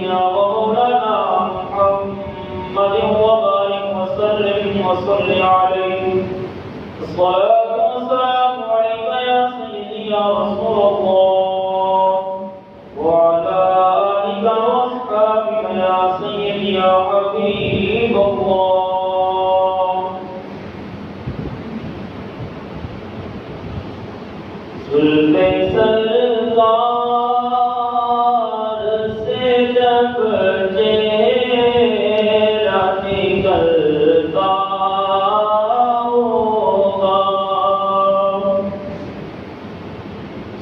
سيدنا ومولانا محمد وبارك وسلم وصل عليه. الصلاة والسلام عليك يا سيدي يا رسول الله وعلى آلك وأصحابك يا سيدي يا حبيب الله. زلفے سرکار سے جب چہرہ نکلتا ہوگا،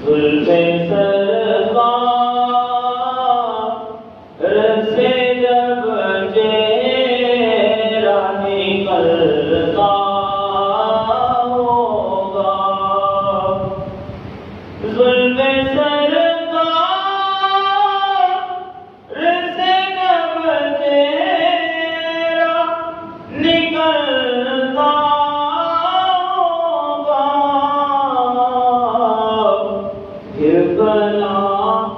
زلفے سرکار سے جب چہرہ نکلتا زلفے سرکار سے جب چہرہ نکلتا ہوگا، پھر بھلا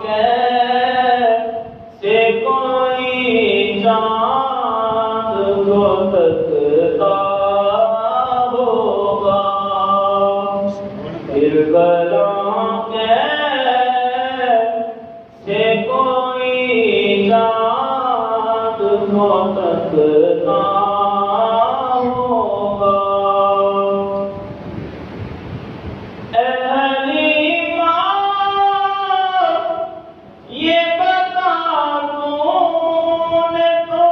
کیسے کوئی چاند کو تکتا ہوگا، پھر بھلا سے کوئی چاند کو تکتا ہوگا. اے حلیمہ یہ بتا تو نے تو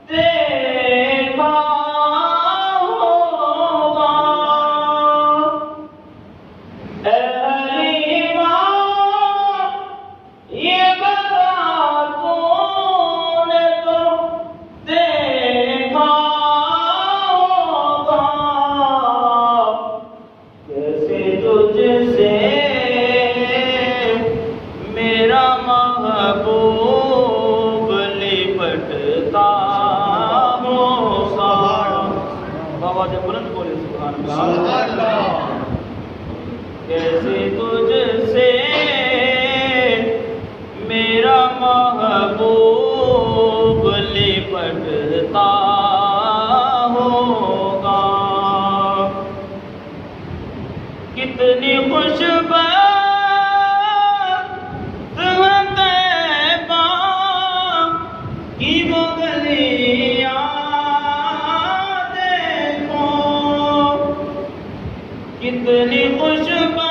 دیکھا ہوگا، اے حلیمہ یہ بتا تو نے تو دیکھا ہوگا، کیسے تجھ سے میرا محبوب لپٹتا ہوگا. بابا جب بلند بولے سبحان اللہ. کیسے تجھ سے میرا محبوب لپٹتا ہوگا، کتنی خوشبخت ہے طیبہ کی وہ گلیاں دیکھو، کتنی خوشبخت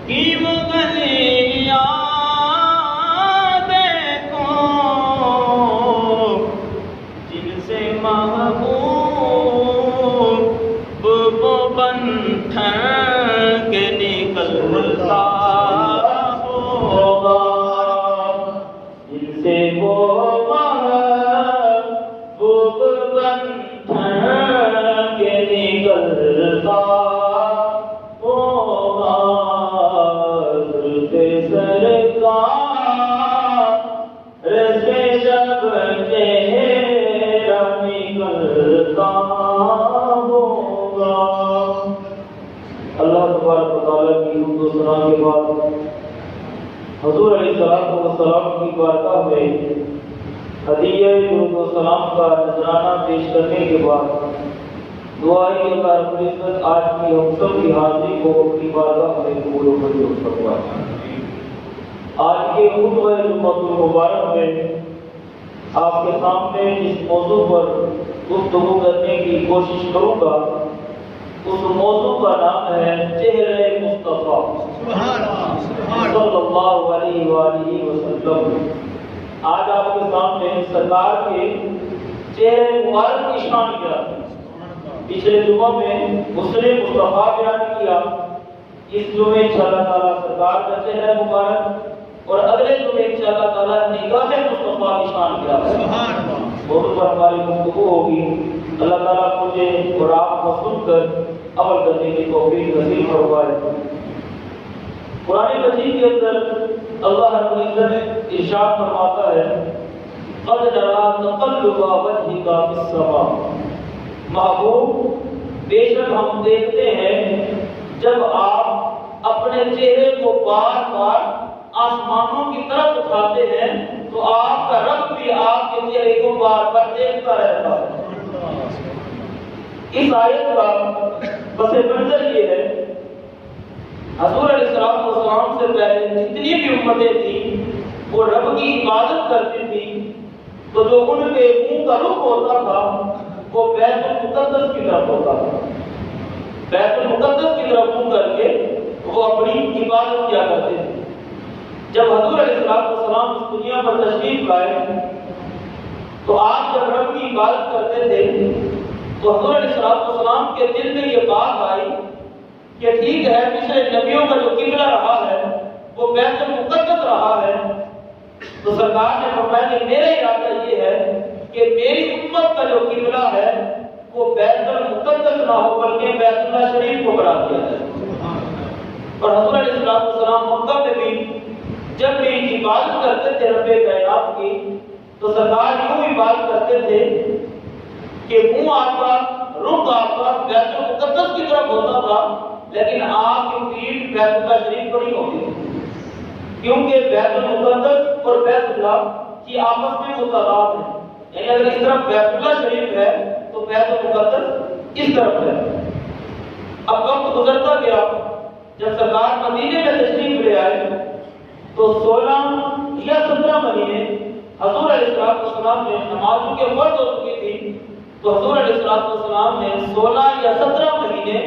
کی وہ گلیاں دیکھو، جن سے محبوب وہ بن ٹھن کے نکلتا ہوگا، جن سے وہ محبوب بن ٹھن کے نکلتا ہوگا. سرکار سے جب چہرہ نکلتا ہوگا. اللہ تبارک و تعالیٰ کی حمد و ثنا کے بعد حضور علیہ السلام کی بارگاہ میں ہدیہ درود و سلام کا نذرانہ پیش کرنے کے بعد دعائیں اللہ رب العزت آج کی ہم سب کی حاضری کو اپنی بارگاہ میں قبول و منظور فرمائے. آج کے خطبہ جمعۃ المبارک میں آپ کے سامنے جس موضوع پر گفتگو کرنے کی کوشش کروں گا اس موضوع کا نام ہے چہرہ مصطفیٰ صلی اللہ علیہ وآلہ وسلم. آج آپ کے سامنے سرکار کے چہرہ مبارک کی شان کیا. پچھلے جمعہ میں حسن مصطفیٰ بیان کیا، اس جمعے انشاءاللہ تعالیٰ سرکار کا چہرہ مبارک اور اگلے جمعے انشاءاللہ تعالیٰ نگاہ مصطفیٰ کی شان کیا ہے. بہت پر ہماری گفتگو ہوگی. اللہ تعالیٰ مجھے اور آپ کو سن کر عمل کرنے کی توفیق نصیب فرمائے. قرآن مجید کے اندر اللہ رب العزت ارشاد فرماتا ہے قد نرى تقلب وجهك في السماء. محبوب بے شک ہم دیکھتے ہیں جب آپ اپنے اپنے چہرے کو بار بار آسمانوں کی طرف اٹھاتے ہیں تو آپ کا رب بھی آپ کے چہرے کو بار بار دیکھتا رہتا ہے۔ اس آیت کا پس منظر یہ ہے، حضور علیہ السلام سے پہلے جتنی بھی امتیں تھیں وہ رب کی عبادت کرتی تھی، تو جو ان کے منہ کا رخ ہوتا تھا وہ بیت المقدس کی طرف ہوتا تھا۔ بیت المقدس کی طرف منہ کر کے وہ اپنی عبادت کیا کرتے تھے۔ جب حضور علیہ السلام اس دنیا پر تشریف لائے تو آپ جب رب کی عبادت کرتے تھے تو حضور علیہ السلام کے دل میں یہ بات آئی کہ ٹھیک ہے، پچھلے نبیوں کا جو قبلہ رہا ہے وہ بیت المقدس رہا ہے، تو سرکار نے فرمایا کہ میرا ارادہ یہ ہے کہ میری امت کا جو قبلہ ہے وہ بیت المقدس نہ ہو بلکہ بیت اللہ شریف کو بنا دیا جائے۔ اور حضور علیہ السلام مکہ میں بھی جب بھی عبادت کرتے تھے رب کائنات کی تو سرکار یوں عبادت کرتے تھے کہ منہ آپ کا، رخ آپ کا بیت المقدس کی طرف ہوتا تھا، لیکن آپ کی پیٹھ بیت اللہ شریف پر نہیں ہوتی تھی، کیونکہ بیت المقدس اور بیت اللہ کی آپس میں متضاد ہے۔ یعنی اگر اس طرف بیت اللہ شریف ہے تو بیت المقدس اس طرف ہے۔ اب وقت گزرتا گیا، جب سرکار مدینے میں تشریف لے آئے تو 16 یا 17 مہینے حضور علیہ السلام نے نمازوں کے فرض ہو چکی تھی، تو حضور علیہ السلام نے 16 یا 17 مہینے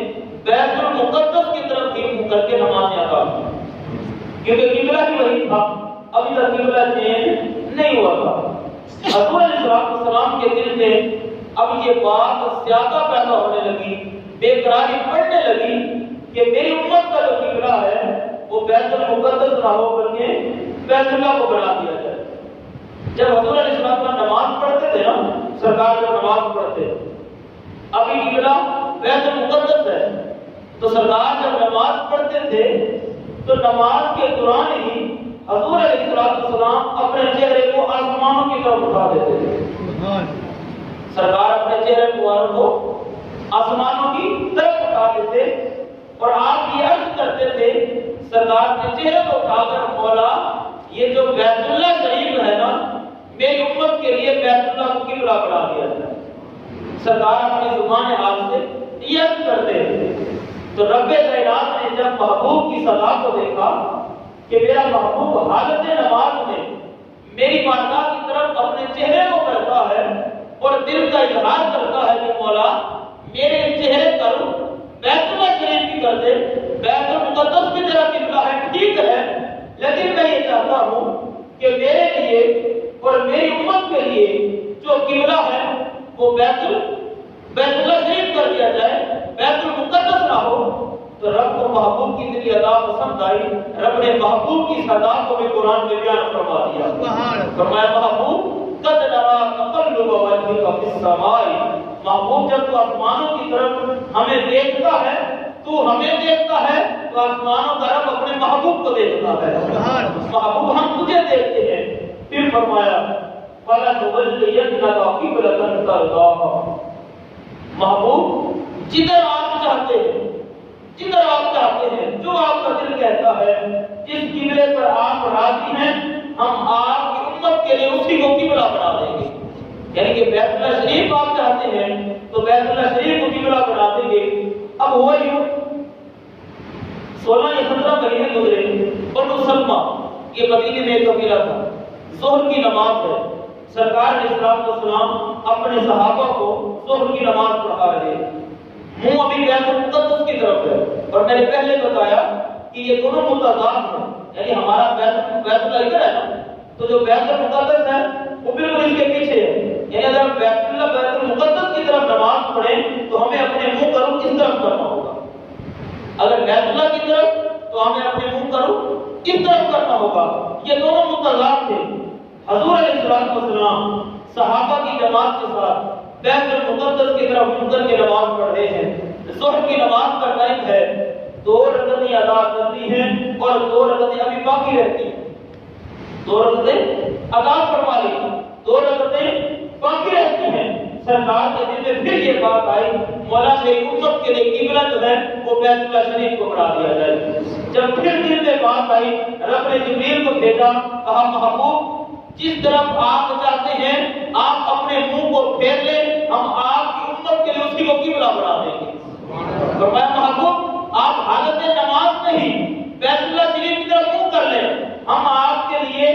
بیت المقدس کی طرف ہی منہ کر کے نمازیں ادا کی، کیونکہ قبلہ ہی وہی تھا، ابھی تک قبلہ چینج نہیں ہوا تھا۔ حضور علیہ السلام کے دل میں اب یہ بات زیادہ پیدا ہونے لگی، بے قراری پڑنے لگی کہ میری امت کا جو قبلہ ہے وہ بیت المقدس نہ ہو بلکہ بیت اللہ کو بنا دیا جائے۔ جب حضور علیہ السلام نماز پڑھتے تھے نا، سرکار جب نماز پڑھتے ابھی قبلہ بیت المقدس ہے، تو سرکار جب نماز پڑھتے تھے تو نماز کے دوران ہی حضور علیہ السلام اپنے چہرے کو آسمانوں کی طرف اٹھا دیتے تھے۔ سرکار اپنے چہرے مبارک کو آسمانوں کی طرف اٹھا دیتے اور آپ یہ عرض کرتے تھے، سرکار کے چہرے کو اٹھا کر، مولا یہ جو بیت اللہ شریف ہے نا، میری امت کے لیے بیت اللہ کو قبلہ بنا دیا جائے۔ سرکار اپنی زبان حال سے یہ عرض کرتے ہیں، تو رب کائنات نے جب محبوب کی صدا کو دیکھا کہ میرا محبوب حالت نماز میں میری بارگاہ کی طرف اپنے چہرے کو کرتا ہے اور دل کا اظہار کرتا ہے کہ مولا میرے چہرے کا رخ بیت اللہ شریف کی کر دے، بیت المقدس کی طرف قبلہ ہے، ٹھیک ہے، لیکن میں یہ چاہتا ہوں کہ میرے لیے اور میری امت کے لیے جو قبلہ ہے وہ بیت اللہ شریف کر دیا جائے، بیت المقدس نہ ہو۔ تو رب کو محبوب کی دلی ادا پسند آئی، رب نے محبوب کی صدا کو بھی قرآن میں بیان فرما دیا، فرمایا محبوب قد نرا تقلب وجهك في السماء، محبوب جب تو آسمانوں کی طرف ہمیں دیکھتا ہے، تو ہمیں دیکھتا ہے، تو آسمانوں کا رب اپنے محبوب کو دیکھتا ہے، محبوب ہم تجھے دیکھتے ہیں۔ پھر فرمایا فَلَنُوَلِّيَنَّكَ قِبْلَةً تَرْضَاهَا، محبوب جدھر آپ چاہتے ہیں، جدھر آپ چاہتے ہیں، جو آپ کا دل کہتا ہے، جس قبلے پر آپ راضی ہیں، ہم آپ کی امت کے لیے اسی کو قبلہ بنا دیں گے۔ یعنی کہ بیت اللہ شریف آپ چاہتے ہیں تو بیت اللہ شریف کو قبلہ بنا دیں گے۔ اب ہوا یوں 16 یا 17 مہینے گزرے، بنو سلمہ یہ مدینے میں ایک قبیلہ تھا، ظہر کی نماز ہے، سرکار علیہ السلام اپنے صحابہ کو ظہر کی نماز پڑھا رہے ہیں، منہ ابھی بیت المقدس کی طرف ہے، اور میں نے پہلے بتایا کہ یہ دونوں متضاد ہیں، یعنی ہمارا بیت اللہ ادھر ہے نا، تو جو بیت المقدس ہے وہ بالکل اس کے پیچھے ہے، یعنی اگر بیت المقدس کی طرف نماز پڑھیں تو ہمیں اپنے منہ کا رخ اس طرف کرنا ہوگا، اگر بیت اللہ کی طرف تو ہمیں اپنے منہ کا رخ اس طرف کرنا ہوگا۔ یہ دونوں متضاد تھے۔ حضور علیہ السلام صحابہ کی جماعت کے ساتھ بیت المقدس کی طرف منہ کر کے نماز پڑھ رہے ہیں، ظہر کی نماز کا ٹائم ہے، 2 رکعتیں ادا کرنی ہیں اور 2 رکعتیں ابھی باقی رہتی ہیں، 2 رکعتیں ادا فرما لی، 2 رکعتیں باقی رہتی ہیں۔ سرکار کے دل میں پھر یہ بات آئی، مولا میری امت کے لیے قبلہ جو ہے وہ بیت اللہ شریف کو بنا دیا جائے۔ جب پھر بات آئی، رب نے جبریل کو بھیجا، کہا محبوب جس طرف آپ چاہتے ہیں آپ اپنے منہ کو پھیر لیں، ہم آپ کی امت کے لیے اسی کو قبلہ بنا دیں گے۔ فرمایا محبوب آپ حالت نماز نہیں بیت اللہ شریف کی طرف منہ کر لیں، ہم آپ کے لیے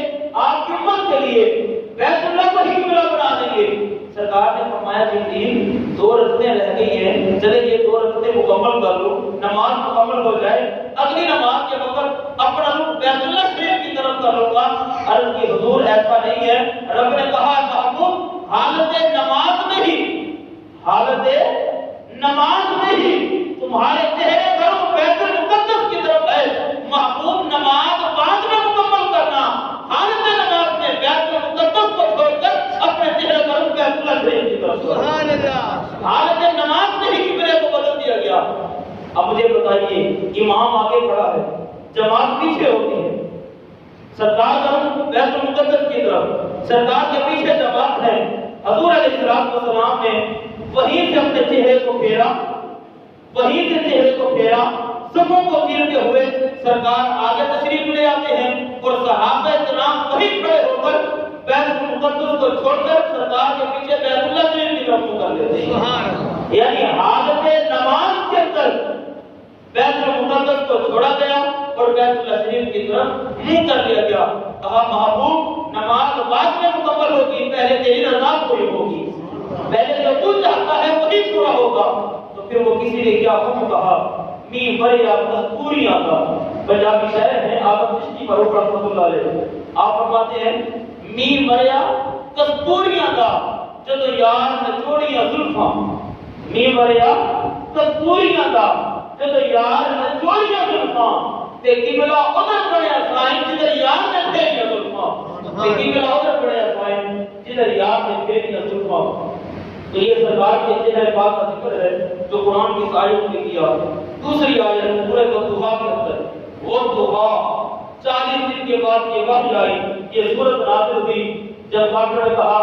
آپ کی امت کے لیے بیت اللہ کو ہی قبلہ بنا دیں گے۔ سرکار نے فرمایا جبریل 2 رکعتیں رہ گئی ہیں، چلے یہ 2 رکعتیں مکمل کر لو، نماز مکمل ہو جائے، اگلی نماز کے وقت اپنا رخ بیت اللہ شریف کی طرف کر لوں گا۔ عرض کی حضور ایسا نہیں ہے، رب نے کہا محبوب حالت نماز میں ہی تمہارے چہرے کا رخ بیت المقدس کی طرف ہے۔ محبوب نماز بعد میں مکمل کرنا، حالت نماز میں بیت المقدس کو چھوڑ کر اپنے چہرے کا رخ بیت اللہ شریف کی طرف۔ سبحان اللہ، حالت نماز میں ہی قبلے کو بدل دیا گیا۔ اب مجھے بتائیے امام آگے کھڑا ہے، جماعت پیچھے ہوتی ہے، سرکار کا رخ بیت المقدس کی طرف، سرکار کے پیچھے جماعت ہے۔ حضور علیہ السلام نے وہیں سے اپنے چہرے کو پھیرا، صفوں کو چیرتے ہوئے سرکار آگے تشریف لے آتے ہیں اور صحابہ کرام وہیں کھڑے ہو کر بیت المقدس کو چھوڑ کر سرکار کے پیچھے بیت اللہ شریف کی طرف کر لیتے ہیں۔ یعنی حالت نماز کے اندر بیت المقدس کو چھوڑا گیا اور بیت اللہ شریف کی طرف منہ کر لیا گیا۔ کہا محبوب نماز بعد میں مکمل ہوگی، پہلے تیری رضا پوری ہوگی، پہلے جو تو چاہتا ہے وہی پورا ہوگا۔ تو پھر وہ کسی نے کیا حکم کہا، می بریا کستوریاں کا، پنجابی شاعر ہے آغا چشتی فاروق رحمۃ اللہ علیہ، آپ فرماتے ہیں می بریا کستوریاں کا جدو یار نچوڑیاں زلفاں، می بریا کستوریاں کا جدو یار نچوڑیاں زلفاں، تے قبلہ ادھر بڑھیا سائن جدھر یار نے پھیریاں زلفاں، تے قبلہ ادھر بڑھیا سائن جدھر یار نے پھیریاں زلفاں۔ تو یہ سرکار کے چہرے پاک کا ذکر ہے جو قرآن کی آیت میں کیا۔ دوسری آیت سورہ الضحیٰ کے اندر، وہ ضحیٰ 40 دن کے بعد یہ وحی آئی، یہ سورت نازل ہوئی جب ڈاکٹر نے کہا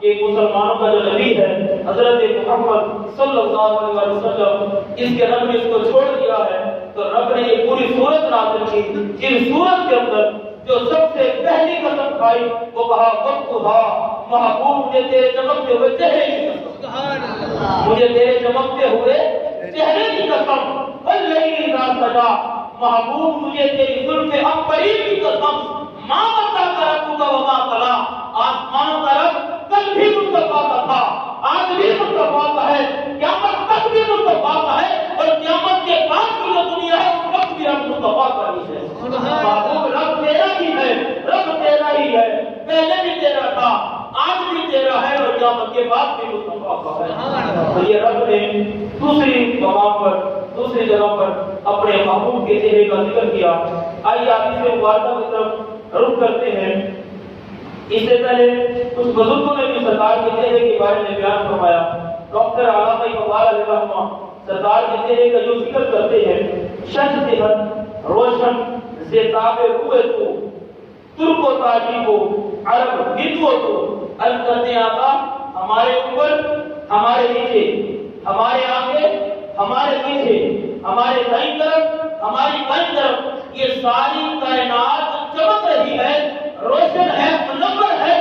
کہ مسلمانوں کا جو نبی ہے حضرت محمد صلی اللہ علیہ وسلم، اس کے رب نے اس کو چھوڑ دیا ہے، تو رب نے یہ پوری سورت نازل کی۔ اس سورت کے اندر جو سب سے پہلی قسم کھائی وہ کہا والضحیٰ، محبوب مجھے تیرے چمکتے ہوئے چہرے کی قسم، مجھے تیرے چمکتے ہوئے چہرے کی قسم، واللیل اذا سجا، محبوب مجھے تیری زلف عنبرین کی قسم، ما ودعک ربک وما قلی، آسمانوں کا رب کل بھی مصطفیٰ کا تھا، آج بھی مصطفیٰ کا ہے، قیامت تک بھی مصطفیٰ کا ہے، اور قیامت کے بعد کی جو دنیا ہے اس وقت بھی رب مصطفیٰ کا ہی ہے۔ محبوب رب تیرا ہی ہے، رب تیرا ہی ہے، پہلے بھی تیرا تھا، آج بھی تیرا ہے، اور قیامت کے بعد بھی مصطفیٰ کا ہے۔ تو یہ رب نے دوسری مقام پر، دوسری جگہ پر اپنے محبوب کے چہرے کا ذکر کیا۔ آئیے آپ اس مبارکہ کی طرف رخ کرتے ہیں۔ اس سے پہلے کچھ بزرگوں نے بھی سرکار کے چہرے کے بارے میں بیان فرمایا۔ ڈاکٹر علامہ اقبال علیہ رحمہ سرکار کے چہرے کا جو ذکر کرتے ہیں، شش صحت روشن زیتاب روئے تو ترک و تاجیب و عرب ہندو تو، عرض کرتے ہیں آقا ہمارے اوپر، ہمارے نیچے، ہمارے آگے، ہمارے پیچھے، ہمارے دائیں طرف، ہماری بائیں طرف، یہ ساری کائنات چمک رہی ہے، روشن ہے، منور ہے۔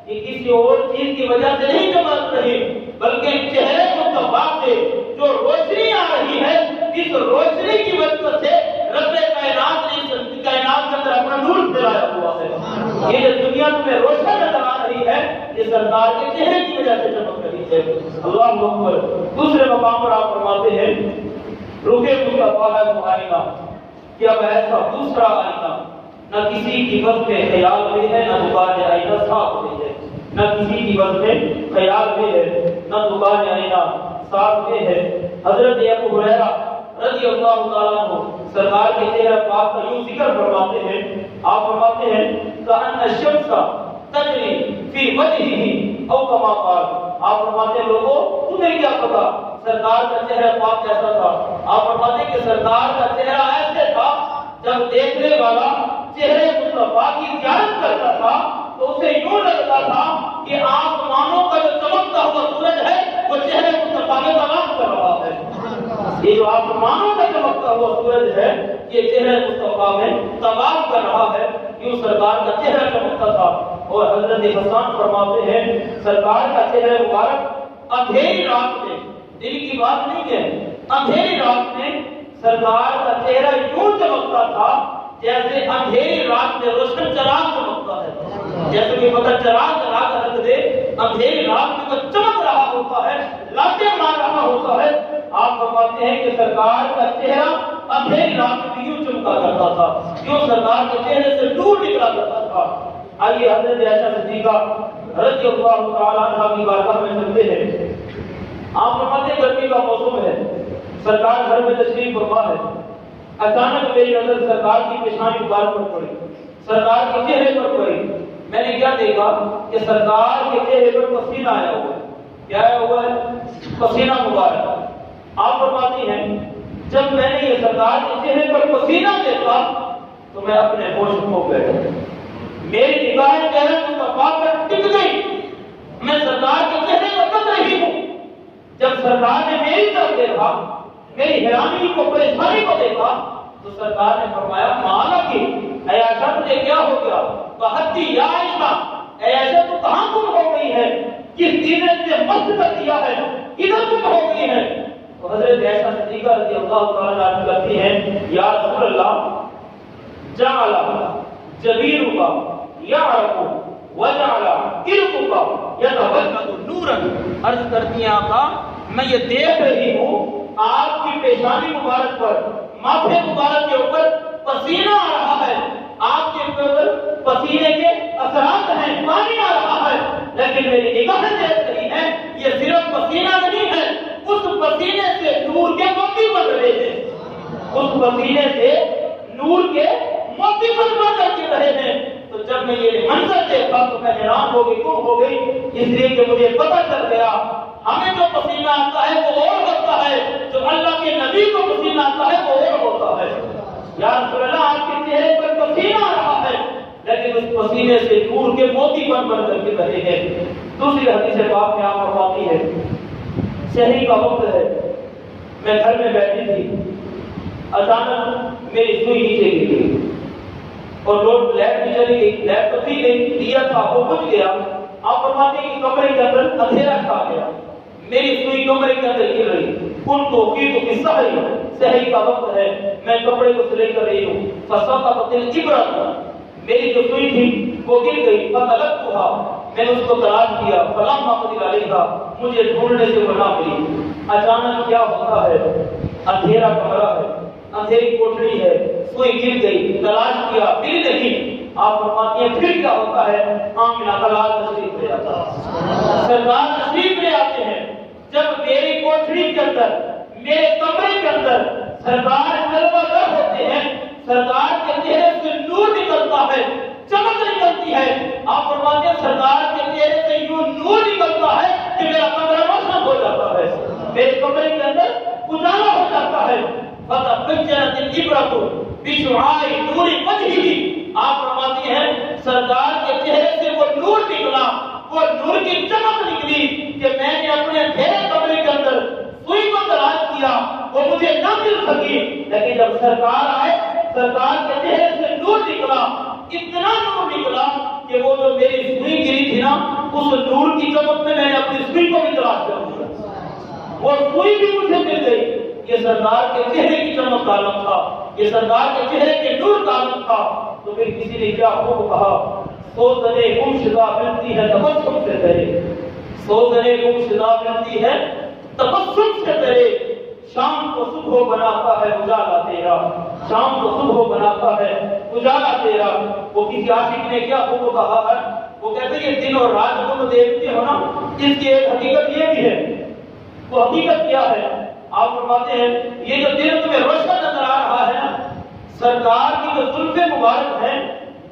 یہ کسی اور چیز کی وجہ سے نہیں چمک رہی، بلکہ چہرے مصطفیٰ سے جو روشنی آ رہی ہے، اس روشنی کی وجہ سے رب کائنات نے اس کائنات کے اندر اپنا نور پھیلایا ہوا ہے۔ یہ دنیا میں روشن نظر آ رہی ہے، یہ سرکار کے چہرے کی وجہ سے چمک رہی ہے۔ اللہ اکبر۔ دوسرے مقام پر آپ فرماتے ہیں روح مصطفیٰ ہے وہ آئینہ، کہ اب ایسا دوسرا آئینہ نہ کسی کی بس میں خیال میں ہے، نہ دکان آئینہ صاف میں ہے، نہ کسی کی بس میں خیال میں ہے، نہ دکان آئینہ صاف میں ہے۔ حضرت ابو ہریرہ رضی اللہ تعالیٰ عنہ سرکار کے چہرہ پاک کا یوں ذکر فرماتے ہیں، آپ فرماتے ہیں کأن الشمس تجری فی وجہہ او کما قال، آپ فرماتے ہیں لوگوں تمہیں کیا پتا سرکار کا چہرہ پاک کیسا تھا؟ آپ فرماتے ہیں کہ سرکار کا چہرہ ایسے تھا جب دیکھنے والا چہرے مصطفیٰ کی زیارت کرتا تھا تو اسے یوں لگتا تھا کہ آسمانوں کا جو چمکتا ہوا سورج ہے وہ چہرے مصطفیٰ میں تلاش کر رہا ہے۔ یہ جو آسمانوں کا چمکتا ہوا سورج ہے یہ چہرہ مصطفیٰ میں تمام کر رہا ہے، یوں سرکار کا چہرہ چمکتا تھا۔ اور حضرت حسان فرماتے ہیں سرکار کا چہرہ مبارک اندھیری رات میں، دن کی بات نہیں ہے، اندھیری رات میں سرکار کا چہرہ یوں چمکتا تھا جیسے اندھیری رات میں روشن چراغ چمکتا ہے، جیسے کہ مگر چراغ جلا کر رکھ دے، اندھیری رات میں وہ چمک رہا ہوتا ہے، لاٹیں مار رہا ہوتا ہے۔ آپ فرماتے ہیں کہ سرکار کا چہرہ اندھیری رات میں یوں چمکا کرتا تھا، یوں سرکار کے چہرے سے نور نکلا کرتا تھا۔ آئیے حضرت عائشہ صدیقہ رضی اللہ تعالی عنہا کی بارگاہ میں چلتے ہیں۔ آپ فرماتے ہیں گرمی کا موسم ہے، سرکار گھر میں تشریف فرما ہے، اچانک میری نظر سرکار کی پیشانی مبارک پر پڑی، سرکار کے چہرے پر پڑی۔ میں نے کیا دیکھا کہ سرکار کے چہرے پر پسینہ آیا ہوا ہے۔ کیا آیا ہوا ہے؟ پسینہ مبارک۔ آپ فرماتی ہیں جب میں نے یہ سرکار کے چہرے پر پسینہ دیکھا تو میں اپنے ہوش کھو گیا، میری نگاہیں چہرے مصطفیٰ پر ٹک گئی، میں سرکار کے چہرے پر تک رہی ہوں۔ جب سرکار نے میری طرف دیکھا، میری حیرانی کو، پریشانی کو دیکھا تو سرکار نے فرمایا مالا کی اے عائشہ تجھے کیا ہو گیا؟ کہتی یا عائشہ، اے عائشہ تو کہاں گم ہو گئی ہے؟ کس چیز نے تجھے مست کر دیا ہے؟ کدھر گم ہو گئی ہے؟ تو حضرت عائشہ صدیقہ رضی اللہ تعالیٰ عنہ کہتی ہیں یا رسول اللہ جعل جبینک یعرق وجعل عرقک یتولد نورا۔ عرض کرتی ہیں آقا میں یہ دیکھ رہی ہوں آپ کی پیشانی مبارک پر، ماتھے مبارک کے اوپر پسینہ آ رہا ہے، آپ کے اوپر پسینے کے اثرات ہیں، پانی آ رہا ہے، لیکن میری نگاہیں دیکھ رہی ہیں یہ صرف پسینہ نہیں ہے، اس پسینے سے نور کے موتی بن رہے ہیں، اس پسینے سے نور کے موتی بن کر کے رہے ہیں۔ تو جب میں یہ منظر دیکھا تو میں حیران ہو گئی، کیوں ہو گئی؟ اس لیے کہ مجھے پتہ چل گیا ہمیں جو پسینہ آتا ہے وہ اور ہوتا ہے، جو اللہ کے نبی کو پسینہ آتا ہے وہ اور ہوتا ہے۔ یا رسول اللہ آپ کے چہرے پر پسینہ آ رہا ہے لیکن اس پسینے سے نور کے موتی بن کر کے رہے ہیں۔ دوسری حدیث پاک میں آپ فرماتی ہے شہری کا وقت ہے، میں گھر میں بیٹھی تھی، اچانک میری سوئی نیچے گری اور لائٹ بھی چلی گئی، لائٹ تو تھی نہیں، دیا تھا وہ بجھ گیا۔ آپ فرماتے ہیں کہ کمرے کے اندر اندھیرا چھا گیا، میری سوئی کمرے کے اندر گر رہی، ان کو کی سحری کا وقت ہے، میں کپڑے کو سلائی کر رہی ہوں، فسقطت الابرۃ، میری جو سوئی تھی وہ گر گئی، فطلبتها، میں نے اس کو تلاش کیا، فلما قدر علیہا، مجھے ڈھونڈنے سے وہ نہ ملی۔ اچانک کیا ہوتا ہے؟ اندھیرا کمرہ ہے، اندھیری کوٹڑی ہے، سوئی گر گئی، تلاش کیا ملی نہیں۔ آپ فرماتی ہیں پھر کیا ہوتا ہے؟ آمنہ کلال تشریف لے آتا ہے، سرکار تشریف لے آتے ہیں۔ جب میری کوٹڑی کے اندر، میرے کمرے کے اندر سرکار جلوہ گر ہوتے ہیں، سرکار کے چہرے سے نور نکلتا ہے، چمک نکلتی ہے۔ آپ فرماتے ہیں سرکار کے چہرے سے یوں نور نکلتا ہے کہ میرا کمرہ روشن ہو جاتا ہے، میرے کمرے کے اندر اجالا ہو جاتا ہے۔ فتبجلت الابرۃ بشعاع نور وجهه، آپ فرماتی ہیں سرکار کے چہرے سے وہ نور نکلا، وہ نور کی چمک نکلی کہ میں نے اپنے اندھیرے کمرے کے اندر سوئی کو تلاش کیا، وہ مجھے نہ مل سکی، لیکن جب سرکار آئے سرکار کے چہرے سے نور نکلا، اتنا نور نکلا کہ وہ جو میری سوئی گری تھی نا، اس نور کی چمک میں نے اپنی سوئی کو بھی تلاش کر دیا، وہ سوئی بھی مجھے مل گئی۔ یہ سرکار کے چہرے کی چمک کا علم تھا، یہ سرکار کے چہرے کے نور کا علم تھا۔ تو پھر کسی نے کیا خوب کہا، سوزنے گمشدہ ملتی ہے تبسم سے تیرے، سوزنے گمشدہ ملتی ہے تبسم سے تیرے، شام کو صبح بناتا ہے اجالا تیرا، شام کو صبح بناتا ہے اجالا تیرا۔ وہ کسی عاشق نے کیا خوب کہا ہے، وہ کہتے ہیں یہ دن اور رات تم دیکھتے ہو نا، اس کی ایک حقیقت یہ بھی ہے۔ وہ حقیقت کیا ہے؟ آپ فرماتے ہیں یہ جو دل تمہیں روشن نظر آ رہا ہے نا، سرکار کی جو زلفیں مبارک ہیں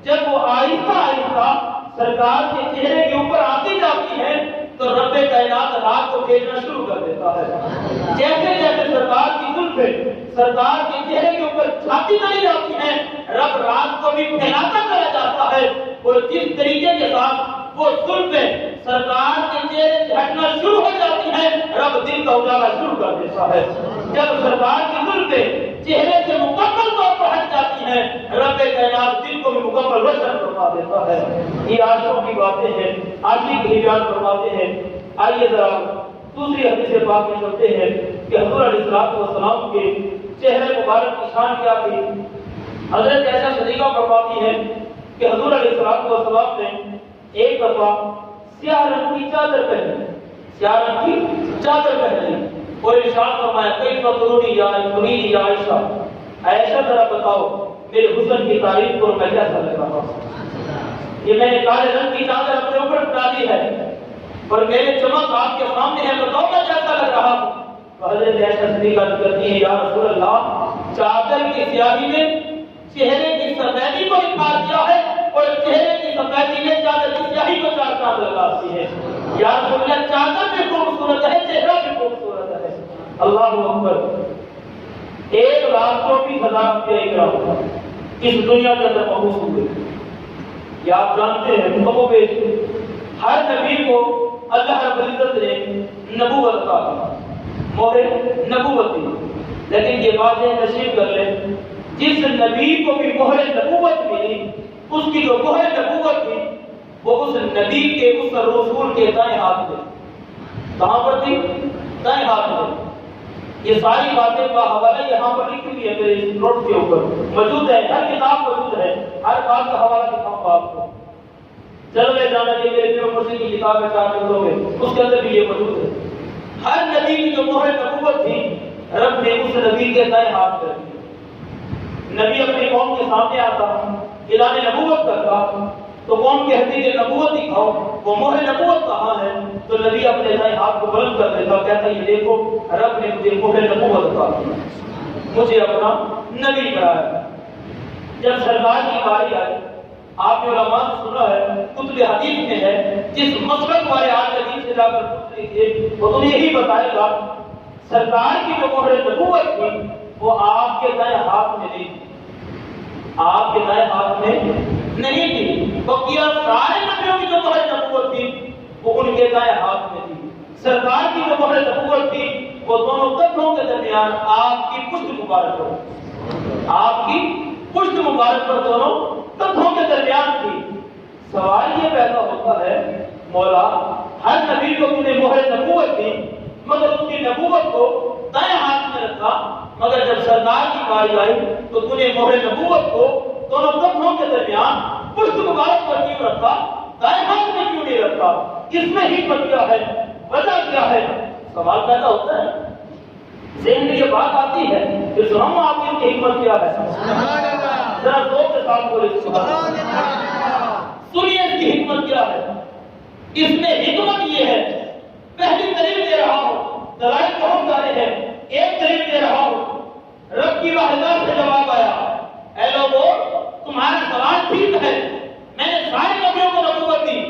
جب وہ آہستہ آہستہ سرکار کے چہرے کے اوپر آتی جاتی ہے تو رب کائنات رات کو بھیجنا شروع کر دیتا ہے۔ جیسے جیسے سرکار کی زلفیں سرکار کے چہرے کے اوپر چھاتی چلی جاتی ہیں، رب رات کو بھی پھیلاتا چلا جاتا ہے، اور جس طریقے کے ساتھ وہ زلفیں سرکار کے چہرے سے ہٹنا شروع ہو جاتی ہیں، رب دل کا اجالا شروع کر دیتا ہے۔ جب سرکار کی زلفیں چہرے سے مکمل طور پر ہٹ جاتی ہیں، رب کائنات دل کو بھی مکمل روشن فرما دیتا ہے۔ یہ عاشقوں کی باتیں ہیں، عاشق ہی بیان فرماتے ہیں۔ آئیے ذرا دوسری حدیث پاک میں چلتے ہیں کہ حضور علیہ الصلوۃ والسلام کے چہرے مبارک کی شان کیا تھی۔ حضرت عائشہ صدیقہ فرماتی ہے کہ حضور علیہ الصلوۃ والسلام نے ایک دفعہ سیاہ رنگ کی چادر پہنی، سیاہ رنگ کی چادر پہنی اور ارشاد فرمایا کیف ترونی یا عائشہ، عائشہ ذرا بتاؤ میرے حسن کی تعریف کرو میں کیسا لگ رہا ہوں۔ یہ میں نے کالے رنگ کی چادر اپنے اوپر ڈالی ہے اور میرے چمک آپ کے سامنے ہے، بتاؤ میں کیسا لگ رہا ہوں۔ حضرت عائشہ صدیقہ کہتی ہے یا رسول اللہ، چادر کی سیاہی نے چہرے کی سفیدی کو نکھار دیا ہے اور چہرے کی سفیدی نے چادر کی سیاہی کو چار چاند لگاتی ہے۔ یا رسول اللہ، چادر بھی خوبصورت ہے، چہرہ بھی خوبصورت ہے۔ اللہ اکبر۔ 1,24,000 انبیاء کرام اس دنیا کے اندر مبعوث ہوئے۔ یہ آپ جانتے ہیں کم و بیش ہر نبی کو اللہ رب العزت نے نبوت کا مہر نبوت دی، لیکن یہ باتیں نصیب کر لیں جس نبی کو بھی مہر نبوت ملی، اس کی جو مہر نبوت تھی وہ اس نبی کے اس رسول کے دائیں ہاتھ میں، کہاں پر تھی؟ دائیں ہاتھ میں۔ یہ ساری باتیں کا حوالہ یہاں پر لکھی ہوئی ہے میرے نوٹ کے اوپر موجود ہے، ہر کتاب موجود ہے، ہر بات کا حوالہ دکھاؤں گا آپ کو۔ جلوے جانا یہ میرے پیرو مرشد کی کتاب ہے 4 جلدوں میں، اس کے اندر بھی یہ موجود ہے۔ ہر نبی کی جو مہر نبوت تھی رب نے اس نبی کے دائیں ہاتھ میں رکھی۔ نبی اپنی قوم کے سامنے آتا، اعلان نبوت کرتا تو قوم کہتی کہ نبوت دکھاؤ، وہ مہر نبوت کہاں ہے؟ تو نبی اپنے دائیں ہاتھ کو بلند کر دیتا، کہتا یہ دیکھو رب نے مجھے مہر نبوت عطا کی، مجھے اپنا نبی بنایا۔ جب سرکار کی باری آئی، آپ نے علماء سے سنا ہے، کتب حدیث میں ہے، جس مسلک والے آج حدیث سے جا کر پوچھ لیجیے وہ تمہیں یہی بتائے گا سرکار کی جو مہر نبوت تھی وہ آپ کے دائیں ہاتھ میں نہیں تھی، آپ کے دائیں ہاتھ میں نہیں تھی، بقیہ سارے نبیوں کی جو مہر نبوت تھی وہ ان کے دائیں ہاتھ میں تھی۔ سرکار کی جو مہر نبوت تھی وہ دونوں کندھوں کے درمیان آپ کی پشت مبارک پر، آپ کی پشت مبارک پر دونوں کندھوں کے درمیان تھی۔ سوال یہ پیدا ہوتا ہے مولا ہر نبی کو تم نے مہر نبوت دی مگر اس کی نبوت کو دائیں ہاتھ میں رکھا، مگر جب سرکار کی باری آئی تو تم نے مہر نبوت کو دونوں کندھوں کے درمیان پشت مبارک پر کیوں رکھا، دائیں ہاتھ میں کیوں نہیں رکھا؟ اس میں حکمت کیا ہے، وجہ کیا ہے؟ سوال پیدا ہوتا ہے، ذہن میں یہ بات آتی ہے کہ سنو آپ کی حکمت کیا ہے؟ ذرا دو کے ساتھ بولے سبحان اللہ۔ سنیے اس کی حکمت کیا ہے؟ اس میں حکمت یہ ہے، پہلی دلیل دے رہا ہوں، دلائل بہت سارے ہیں، ایک دلیل دے رہا ہوں، رب کی وحدت سے جواب آیا، اے لوگو تمہارا سوال ٹھیک ہے، میں نے سارے نبیوں کو نبوت دی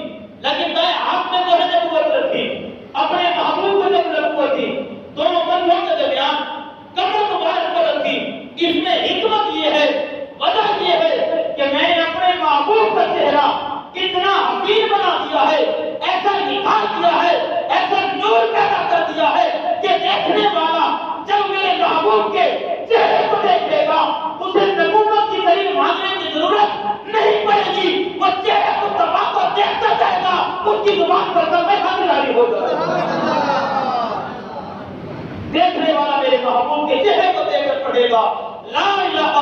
لیکن دائیں ہاتھ میں مہر نبوت رکھی، اپنے محبوب کو جب نبوت دی دونوں کندھوں کے درمیان کمر مبارک پر رکھی۔ اس میں حکمت یہ ہے، وجہ یہ ہے کہ میں نے اپنے محبوب کا چہرہ کتنا حسین بنا دیا ہے، ایسا نکھار دیا ہے، ایسا نور پیدا کر دیا ہے کہ دیکھنے والا جب میرے محبوب کے چہرے کو دیکھے گا اسے نبوت کی دلیل مانگنے کی ضرورت نہیں پڑے گی، وہ چہرے کو دبا کر دیکھتا جائے گا، اس کی زبان پر کلمہ حق جاری ہو جائے گا۔ دیکھنے والا میرے محبوب کے چہرے کو دیکھ کر پڑھے گا لا الہ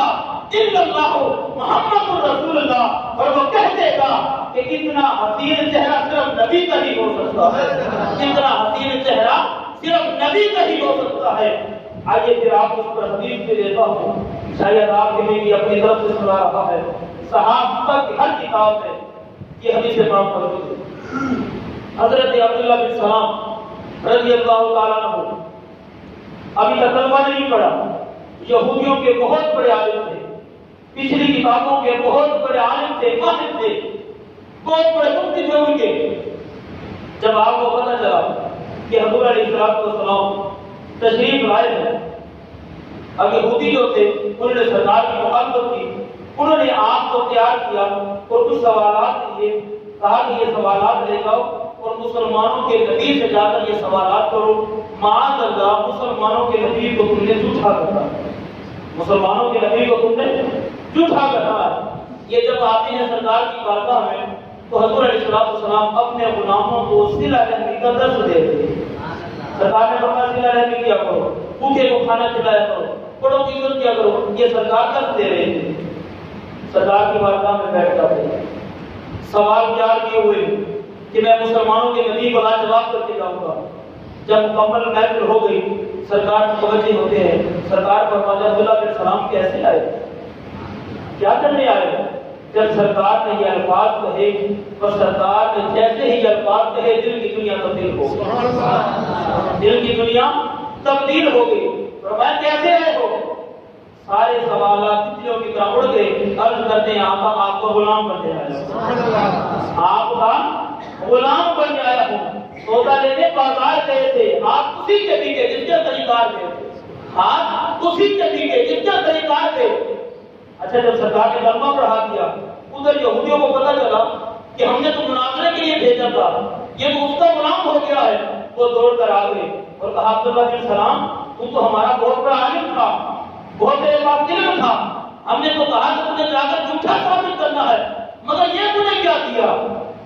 الا اللہ محمد رسول اللہ، اور وہ کہہ دے گا کہ اتنا حسین چہرہ صرف نبی کا ہی ہو سکتا ہے، اتنا حسین چہرہ صرف نبی کا ہی ہو سکتا ہے۔ آئیے پھر آپ اس پر حدیث بھی دیتا ہوں، شاید آپ کے لیے بھی اپنی طرف سے سنا رہا ہے، صحابہ کی ہر کتاب میں یہ حدیث پاک موجود ہے۔ حضرت عبداللہ بن سلام رضی اللہ تعالیٰ عنہ ابھی تک کلمہ نہیں پڑھا، یہودیوں کے بہت بڑے عالم تھے، پچھلی کتابوں کے بہت بڑے عالم تھے، ماہر تھے، بہت بڑے مفتی تھے ان کے۔ جب آپ کو پتہ چلا کہ حضور علیہ السلام تشریف لائے ہیں، اب یہودی جو تھے انہوں نے سرکار کی مخالفت کی، انہوں نے آپ کو تیار کیا اور کچھ سوالات لیے، کہا کہ یہ سوالات لے جاؤ اور مسلمانوں کے نبی سے جا کر یہ سوالات کرو، معاذ اللہ مسلمانوں کے نبی کو تم نے جھوٹا کہا، مسلمانوں کے نبی کو تم نے جھوٹا کہا ہے۔ یہ جب آتے ہیں سرکار کی بارگاہ میں تو حضور علیہ السلام اپنے غلاموں کو صلہ رحمی کا درس دے رہے ہیں۔ سرکار نے فرمایا صلہ رحمی کیا کرو، بھوکے کو کھانا کھلایا کرو، بڑوں کی عزت کیا کرو، یہ سرکار درس دے رہے ہیں۔ سرکار کی بارگاہ میں بیٹھ جاتے ہیں، سوال تیار کیے ہوئے کہ میں مسلمانوں کے نبی کو لاجواب کر کے جاؤں گا۔ جب مکمل محفل ہو گئی سرکار متوجہ ہوتے ہیں، سرکار فرماتے عبداللہ بن سلام کیسے آئے، کیا کرنے آئے؟ جب سرکار نے یہ الفاظ کہے اور سرکار نے جیسے ہی یہ الفاظ کہے دل کی دنیا تبدیل ہو گئی، دل کی دنیا تبدیل ہو گئی۔ فرمایا کیسے آئے ہو؟ سارے سوالات تتلیوں کی طرح اڑ گئے، عرض کرتے ہیں آقا آپ کو غلام بن آیا، آپ کا غلام بن آیا ہوں، سودا لینے بازار گئے تھے، آپ اسی کے پیچھے جس کے طریقار تھے، آپ اسی کے پیچھے جس کے طریقار تھے۔ اچھا جب سرکار نے کلمہ پڑھا دیا ادھر یہودیوں کو پتہ چلا کہ ہم نے تو مناظرے کے لیے بھیجا تھا، یہ تو اس کا غلام ہو گیا ہے، وہ دوڑ کر آ گئے اور کہا عبداللہ بن سلام تم تو ہمارا بہت بڑا عالم تھا، بہت بڑے پاس علم تھا، ہم نے تو کہا کہ تمہیں جا کر جھوٹا ثابت کرنا ہے، مگر یہ تم نے کیا کیا؟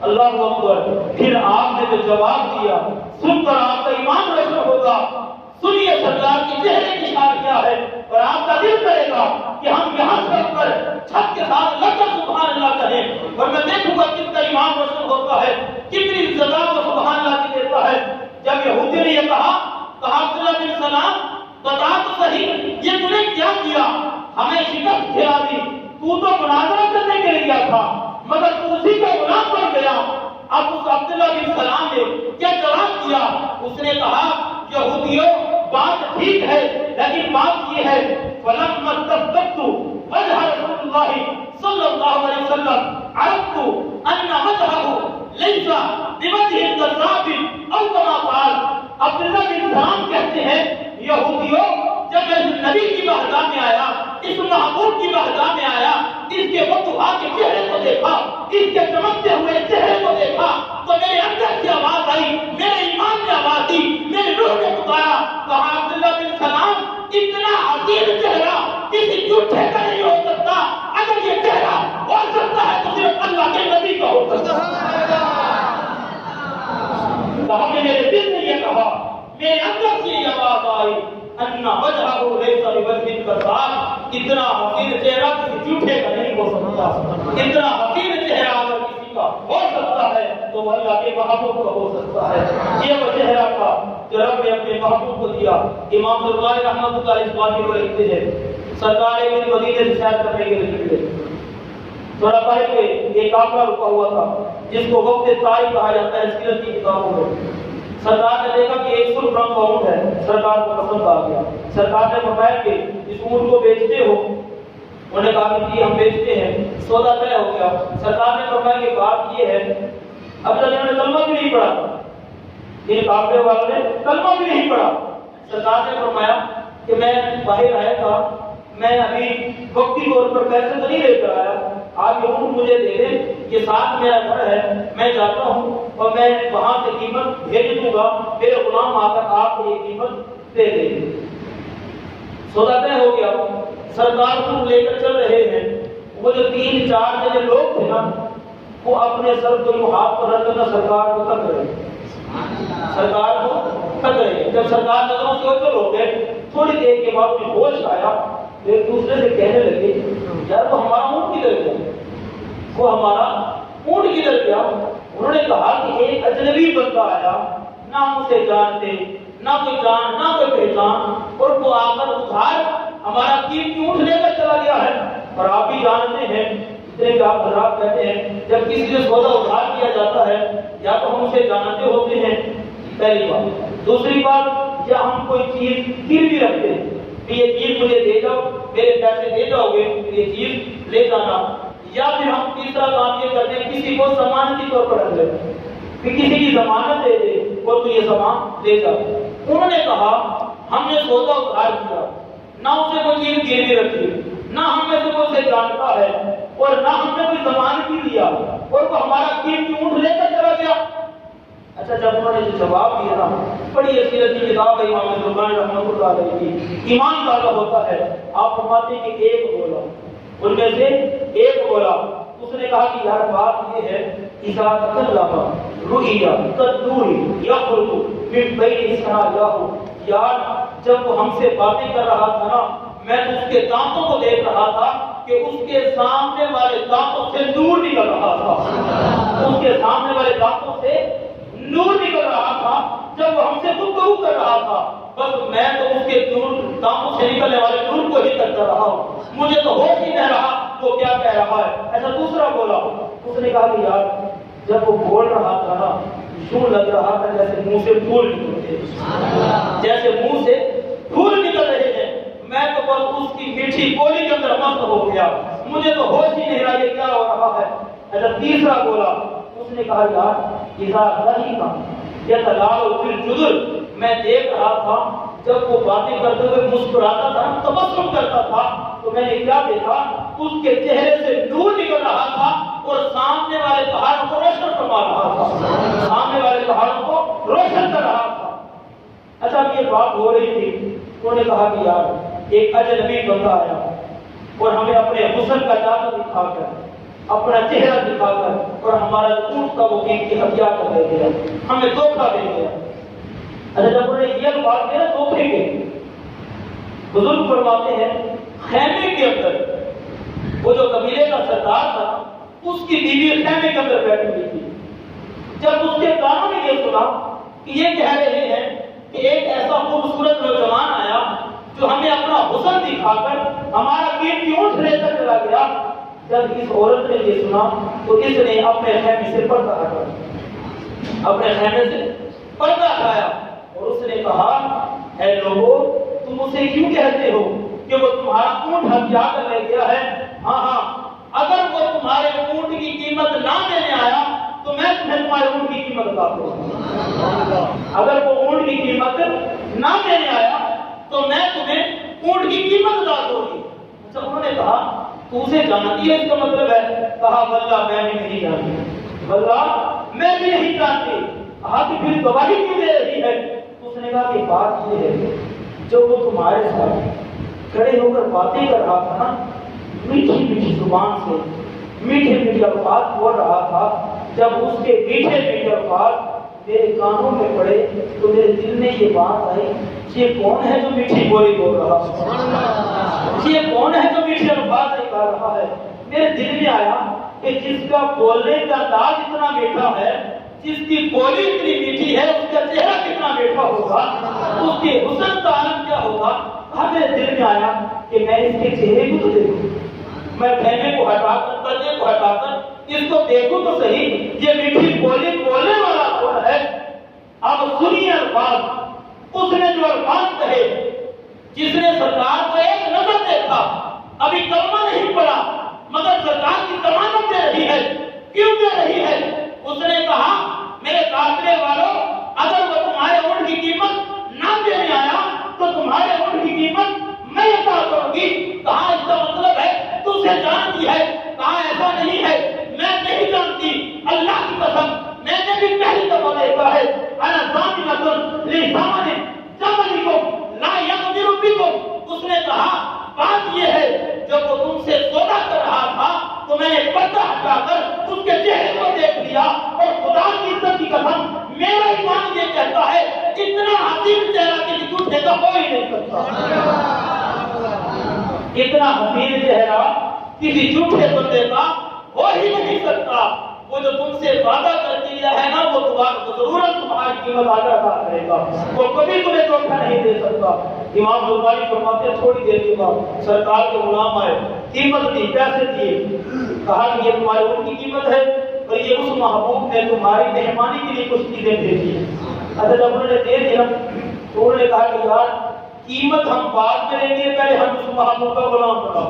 اللہ اکبر۔ پھر آپ نے جو جواب دیا سن کر آپ کا ایمان روشن ہوگا۔ سنیے سرکار کے چہرے کی اشارہ کیا ہے اور آپ کا دل کرے گا کہ ہم یہاں سے اٹھ کر چھت کے ساتھ لگ کر سبحان اللہ کہیں اور میں دیکھوں گا کس کا ایمان روشن ہوتا ہے، کتنی سزا کو سبحان اللہ کی دیتا ہے۔ جب یہودی نے یہ کہا عبداللہ بن سلام بتا تو صحیح یہ تم نے کیا کیا، ہمیں شکست کھلا دی، تو مناظرہ کرنے کے لیے گیا تھا مگر تو اسی کا غلام بن گیا۔ اب اس عبداللہ بن سلام نے کیا جواب دیا؟ اس نے کہا یہودیوں بات ٹھیک ہے لیکن بات یہ ہے فلما استفتت وجه رسول الله صلی اللہ علیہ وسلم عرفت ان وجهه ليس بوجه الكذاب او كما قال۔ عبداللہ بن سلام کہتے ہیں یہودیوں جب میں نبی کی بارگاہ میں آیا، اس محبوب کی بارگاہ میں آیا، اس کے وضوحات کے چہرے کو دیکھا، اس کے چمکتے ہوئے چہرے کو دیکھا تو میرے اندر سے آواز آئی، میرے ایمان میں آواز دی، میرے روح نے پکارا، کہا عبداللہ بن سلام اتنا عظیم چہرہ کسی جھوٹے کا نہیں ہو سکتا، اگر یہ چہرہ ہو سکتا ہے تو صرف اللہ کے نبی کا ہو سکتا ہے۔ کہا کہ میرے دل نے یہ کہا، میرے اندر سے یہ آواز آئی ان وجهه ليس بوجه الكذاب، اتنا حسین چہرہ کسی جھوٹے کا نہیں ہو سکتا، اتنا حسین چہرہ اگر کسی کا ہو سکتا ہے تو وہ اللہ کے محبوب کا ہو سکتا ہے۔ یہ وہ چہرہ تھا جو رب نے اپنے محبوب کو دیا۔ امام بخاری رحمۃ اللہ علیہ اس بات کو لکھتے ہیں سرکار ایک مدینے سے سیر کرنے کے لیے نکلے، تھوڑا پہلے پہ ایک قافلہ رکا ہوا تھا جس کو وقت طائی کہا جاتا ہے سیرت کی کتابوں میں۔ سرکار نے دیکھا کہ 100 فرنگ کا اونٹ ہے، سرکار کو پسند آ گیا۔ سرکار نے فرمایا کہ اس اونٹ کو بیچتے ہو؟ انہوں نے کہا کہ ہم بیچتے ہیں، سودا طے ہو گیا۔ سرکار نے فرمایا کہ بات یہ ہے اب تک انہوں نے کلمہ بھی نہیں پڑھا، ان قافلے والوں نے کلمہ بھی نہیں پڑھا۔ سرکار نے فرمایا کہ میں باہر آیا تھا، میں ابھی وقتی طور پر پیسے تو نہیں لے کر آیا، آپ یہ اونٹ مجھے دے دیں، یہ ساتھ میرا گھر ہے، میں جاتا ہوں اور میں وہاں سے قیمت بھیج دوں گا، میرے غلام آ کر آپ کو یہ قیمت دے دیں گے۔ سودا طے ہو گیا۔ سرکار کو لے کر چل رہے ہیں، وہ جو 3-4 جنے لوگ تھے نا وہ اپنے سر کو ہاتھ پر رکھ کر سرکار کو تک رہے، سرکار کو تک رہے۔ جب سرکار نظروں سے اوپر ہو گئے تھوڑی دیر کے بعد میں ہوش آیا، ایک دوسرے سے کہنے لگے یار وہ ہمارا اونٹ کدھر گیا، وہ ہمارا اونٹ کدھر گیا؟ انہوں نے کہا کہ ایک اجنبی بندہ آیا، نہ ہم اسے جانتے، نہ کوئی جان نہ کوئی پہچان، اور وہ آ کر ادھار ہمارا قیمتی اونٹ لے کر چلا گیا ہے۔ اور آپ بھی جانتے ہیں اتنے کہ آپ حضرات کہتے ہیں جب کسی سے سودا ادھار کیا جاتا ہے یا تو ہم اسے جانتے ہوتے ہیں، پہلی بات۔ دوسری بات یا ہم کوئی چیز گروی رکھتے ہیں کہ یہ چیز مجھے دے جاؤ، میرے پیسے دے جاؤ گے یہ چیز لے جانا، یا پھر ہم تیسرا کام یہ کرتے ہیں کسی کو ضمانتی طور پر رکھ لیتے ہیں کہ کسی کی ضمانت دے دے اور تو یہ سامان لے جا۔ انہوں نے کہا ہم نے سودا ادھار کیا، نہ اسے کوئی چیز گروی رکھی، نہ ہم میں سے کوئی اسے جانتا ہے اور نہ ہم نے کوئی ضمانتی دیا، اور وہ ہمارا قیمتی اونٹ لے کر چلا گیا۔ اچھا جب انہوں نے جو جواب دیا نا، بڑی سیرت کی کتاب ہے امام زرقانی رحمۃ اللہ علیہ کی، ایمان کا ہوتا ہے، آپ فرماتے ہیں کہ ایک بولا، ان میں سے ایک بولا، اس نے کہا کہ یار بات یہ ہے، اذا تکلم رؤیا تدور یخرج من بین ثنایاہ، یار جب وہ ہم سے باتیں کر رہا تھا نا، میں تو اس کے دانتوں کو دیکھ رہا تھا کہ اس کے سامنے والے دانتوں سے نور نکل رہا تھا، اس کے سامنے والے دانتوں سے نور نکل رہا تھا، جب وہ ہم سے گفتگو کر رہا تھا، بس میں تو اس کے دانتوں سے نکلنے والے نور کو ہی تک کر رہا ہوں، مجھے تو ہوش ہی نہیں رہا وہ کیا کہہ رہا ہے۔ ایسا دوسرا بولا، اس نے کہا کہ یار جب وہ بول رہا تھا نا، یوں لگ رہا تھا جیسے منہ سے پھول نکلتے، جیسے منہ سے پھول نکل رہے ہیں، میں تو بس اس کی میٹھی بولی کے اندر مست ہو گیا، مجھے تو ہوش ہی نہیں رہا یہ کیا ہو رہا ہے۔ ایسا تیسرا بولا، اس نے کہا یار اذا ضحک یتلاعب فی الجدر، میں دیکھ رہا تھا جب وہ باتیں کرتے ہوئے مسکراتا تھا، تبسم کرتا تھا، تو میں نے کیا دیکھا، اس کے چہرے سے نور نکل رہا تھا اور سامنے والے پہاڑوں کو روشن فرما رہا تھا، سامنے والے پہاڑوں کو روشن کر رہا تھا۔ اچھا اب یہ بات ہو رہی تھی، انہوں نے کہا کہ یار ایک اجنبی بندہ آیا اور ہمیں اپنے حسن کا جادو دکھا کر، اپنا چہرہ دکھا کر اور ہمارا اونٹ کا وہ قیمتی ہتھیار کر دے گیا، ہمیں دھوکہ دے گیا۔ اچھا جب انہوں نے یہ بات کیا دھوکے کے، بزرگ فرماتے ہیں خیمے کے اندر وہ جو قبیلے کا سردار تھا، اس کی بیوی خیمے کے اندر بیٹھی ہوئی تھی، جب اس کے کانوں نے یہ سنا کہ یہ کہہ رہے ہیں کہ ایک ایسا خوبصورت نوجوان آیا جو ہمیں اپنا حسن دکھا کر ہمارا قیمتی اونٹ لے کر چلا گیا، جب اس عورت نے یہ سنا تو اس نے اپنے خیمے سے پردہ ہٹایا، اپنے خیمے سے پردہ ہٹایا اور اس نے کہا اے لوگوں تم اسے کیوں کہتے ہو کہ وہ تمہارا اونٹ ہتھیا کر لے گیا ہے؟ ہاں اگر وہ تمہارے اونٹ کی قیمت نہ دینے آیا تو میں تمہیں تمہارے اونٹ کی قیمت بتا دوں گا، اگر وہ اونٹ کی قیمت نہ دینے آیا تو میں تمہیں اونٹ کی قیمت بتا دوں گی۔ اچھا انہوں نے کہا تو اسے جانتی ہے اس کا مطلب ہے؟ کہا واللہ میں بھی نہیں جانتی، واللہ میں بھی نہیں جانتی۔ کہا کہ پھر گواہی کیوں دے رہی ہے؟ اس نے کہا کہ بات یہ ہے جب وہ تمہارے ساتھ کھڑے ہو کر باتیں کر رہا تھا نا، میٹھی میٹھی زبان سے میٹھے میٹھے الفاظ بول رہا تھا، جب اس کے میٹھے میٹھے الفاظ میرے کانوں میں پڑے تو میرے دل میں یہ بات آئی، یہ کون ہے جو میٹھی بولی بول رہا ہے، یہ کون ہے جو میٹھے الفاظ نکال رہا ہے؟ میرے دل میں آیا کہ جس کا بولنے کا انداز اتنا میٹھا ہے، جس کی بولی اتنی میٹھی ہے، اس کا چہرہ کتنا میٹھا ہوگا، اس کے حسن کا عالم کیا ہوگا۔ میرے دل میں آیا کہ میں اس کے چہرے کو تو دیکھوں، میں خیمے کو ہٹا کر پردے کو ہٹا کر اس کو دیکھوں تو صحیح، یہ میٹھی بولی بولنے والا کون ہے۔ اب سنیے الفاظ، اس نے جو الفاظ کہے، جس نے سرکار کو ایک نظر دیکھا، ابھی کلمہ نہیں پڑا مگر سرکار کی ضمانت دے رہی ہے، کیوں دے رہی ہے؟ اس نے کہا میرے قافلے والوں اگر وہ تمہارے اونٹ کی قیمت نہ دینے آیا تو تمہارے اونٹ کی قیمت میں عطا کروں گی۔ کہاں اس کا مطلب ہے تو اسے جانتی ہے؟ کہاں ایسا نہیں ہے، میں نہیں جانتی، اللہ کی قسم میں نے بھی پہلی دفعہ دیکھا ہے، انا ضامنۃ لثمن جملکم لا یقدر بکم۔ اس نے کہا بات یہ ہے جب وہ تم سے سودا کر رہا تھا تو میں نے پردہ ہٹا کر اس کے چہرے کو دیکھ لیا، اور خدا کی عزت کی قسم میرا ایمان یہ کہتا ہے اتنا حسین چہرہ کسی جھوٹے کا ہو ہی نہیں سکتا، اتنا حسین چہرہ کسی جھوٹے بندے کا ہو ہی نہیں سکتا۔ وہ جو تم سے وعدہ کر دیا ہے نا، وہ ضرورت تمہاری قیمت ادا کرے گا، وہ کبھی تمہیں دھوکہ نہیں دے سکتا۔ امام بخاری فرماتے ہیں تھوڑی دیر کے بعد سرکار کے غلام آئے، قیمت دی، پیسے دیے، کہا کہ یہ تمہارے اونٹ کی قیمت ہے اور یہ اس محبوب نے تمہاری مہمانی کے لیے کچھ چیزیں بھیجی ہیں۔ اچھا جب انہوں نے دے دیا تو انہوں نے کہا کہ یار قیمت ہم بعد میں لیں گے، پہلے ہم اس محبوب کا غلام بناؤ،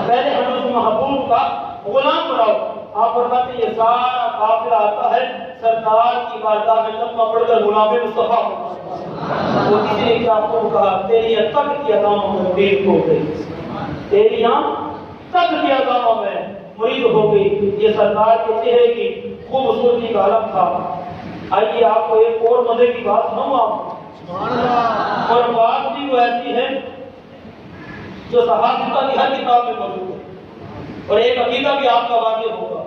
پہلے ہم اس محبوب کا غلام بناؤ۔ آپ فرماتے ہیں یہ سارا قافلہ آتا ہے سرکار کی بارگاہ میں کلمہ پڑھ کر غلام مصطفیٰ وہ کسی نے کیا آپ کو کہا تیری تک کی اقاموں میں مرید ہو گئی، تیری تک کی اقاموں میں مرید ہو گئی۔ یہ سرکار کے چہرے کی خوبصورتی کا علم تھا۔ آئیے آپ کو ایک اور مزے کی بات سناؤں آپ، اور بات بھی وہ ایسی ہے جو صحابہ کی ہر کتاب میں موجود ہے، اور ایک عقیدہ بھی آپ کا واضح ہوگا،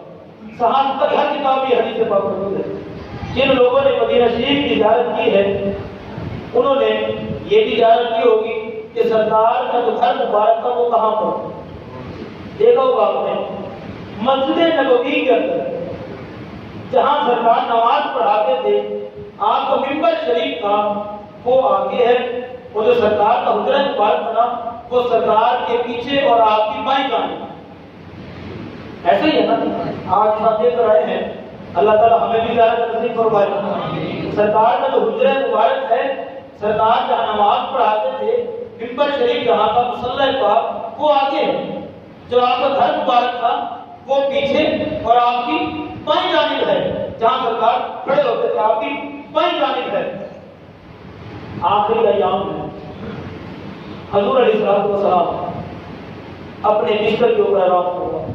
صحابہ کی ہر کتاب میں حدیث پاک موجود ہے۔ جن لوگوں نے مدینہ شریف کی زیارت کی ہے انہوں نے یہ بھی زیارت کی ہوگی کہ سرکار کا جو گھر مبارک تھا وہ کہاں پر دیکھا ہوگا آپ نے، مسجد نبوی کے اندر جہاں سرکار نماز پڑھاتے تھے، آپ کا منبر شریف تھا وہ آگے ہے، وہ جو سرکار کا حجرہ مبارک تھا وہ سرکار کے پیچھے اور آپ کی بائیں جانب، ایسے ہی ہے نا؟ آج ہم دیکھ رہے ہیں، اللہ تعالیٰ ہمیں بھی زیارت نصیب فرمائے۔ سرکار کا جو حجرہ مبارک ہے، سرکار جہاں نماز پڑھاتے تھے، منبر شریف جہاں کا مصلی پاک وہ آگے ہے، جو آپ کا گھر مبارک تھا وہ پیچھے اور آپ کی بائیں جانب ہے، جہاں سرکار کھڑے ہوتے تھے آپ کی بائیں جانب ہے۔ آخری ایام میں حضور علیہ السلام اپنے بستر کے اوپر آرام ہوا،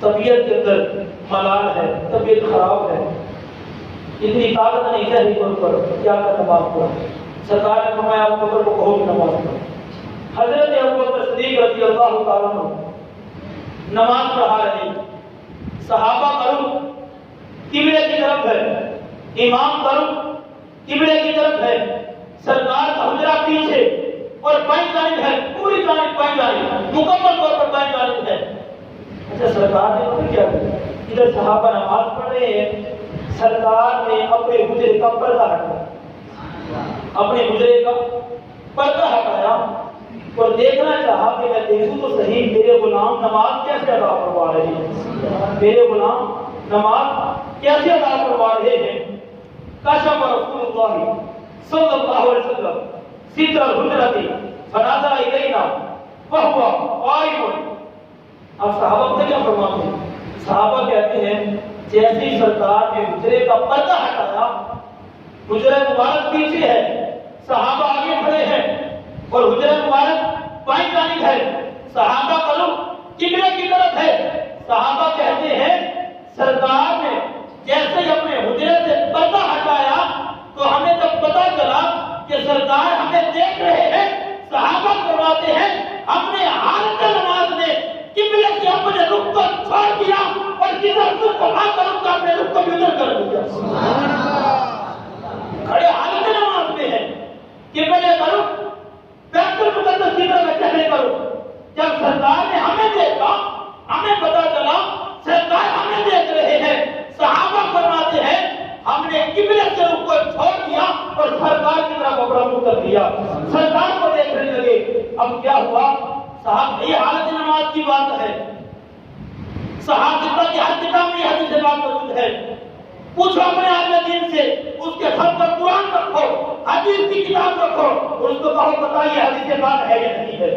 طبیعت کے اندر ملال ہے، طبیعت خراب ہے، اتنی طاقت نہیں ہے طور پر کیا کا نماز پڑھا۔ سرکار نے فرمایا ابو بکر کو کہو کہ نماز پڑھو۔ حضرت ابو بکر صدیق رضی اللہ تعالیٰ عنہ نماز پڑھا رہے ہیں، صحابہ کا رخ قبلے کی طرف ہے، امام کا رخ قبلے کی طرف ہے، سرکار کا حجرہ پیچھے اور بائیں جانب ہے، پوری جانب بائیں جانب، مکمل طور پر بائیں جانب ہے۔ اچھا سرکار نے پھر کیا کیا؟ ادھر صحابہ نماز پڑھ رہے ہیں، سرکار نے اپنے حجرے کا پردہ ہٹایا، اپنے حجرے کا پردہ ہٹایا اور دیکھنا چاہا کہ میں دیکھوں تو صحیح میرے غلام نماز کیسے ادا کروا رہے ہیں، میرے غلام نماز کیسے ادا کروا رہے ہیں۔ کشف رسول اللہ صلی اللہ علیہ وسلم ستر الحجرۃ فنظر الینا وهو قائم۔ اب صحابہ کو کیا فرماتے ہیں؟ صحابہ کہتے ہیں جیسے ہی سرکار نے حجرے کا پردہ ہٹایا، حجرہ مبارک پیچھے ہے، صحابہ آگے کھڑے ہیں اور حجرہ مبارک بائیں جانب ہے، صحابہ کا رخ قبلے کی طرف ہے۔ صحابہ کہتے ہیں سرکار نے جیسے ہی اپنے حجرے سے پردہ ہٹایا تو ہمیں جب پتہ چلا کہ سرکار ہمیں دیکھ رہے ہیں، صحابہ فرماتے ہیں ہم نے حالت نماز میں قبلے سے اپنے رخ کو چھوڑ دیا اور جدھر رخ کو آ کر اپنے رخ کو بھی ادھر کر دیا۔ کھڑے حالت نماز میں ہے، قبلے کا رخ بیت المقدس کی طرف چہرے کا رخ۔ جب سرکار نے ہمیں دیکھا، ہمیں پتہ چلا سرکار ہمیں دیکھ رہے ہیں، صحابہ فرماتے ہیں ہم نے قبلے سے رخ کو چھوڑ دیا اور سرکار کی طرف اپنا رخ کر دیا، سرکار کو دیکھنے لگے۔ اب کیا ہوا؟ صاحب یہ حالت نماز کی بات ہے، صحابہ کی ہر کتاب میں حدیث سے بات موجود ہے۔ پوچھو اپنے عالم دین سے، اس کے سر پر قرآن رکھو، حدیث کی کتاب رکھو اور اس کو کہو پتہ یہ حدیث سے بات ہے یا نہیں ہے۔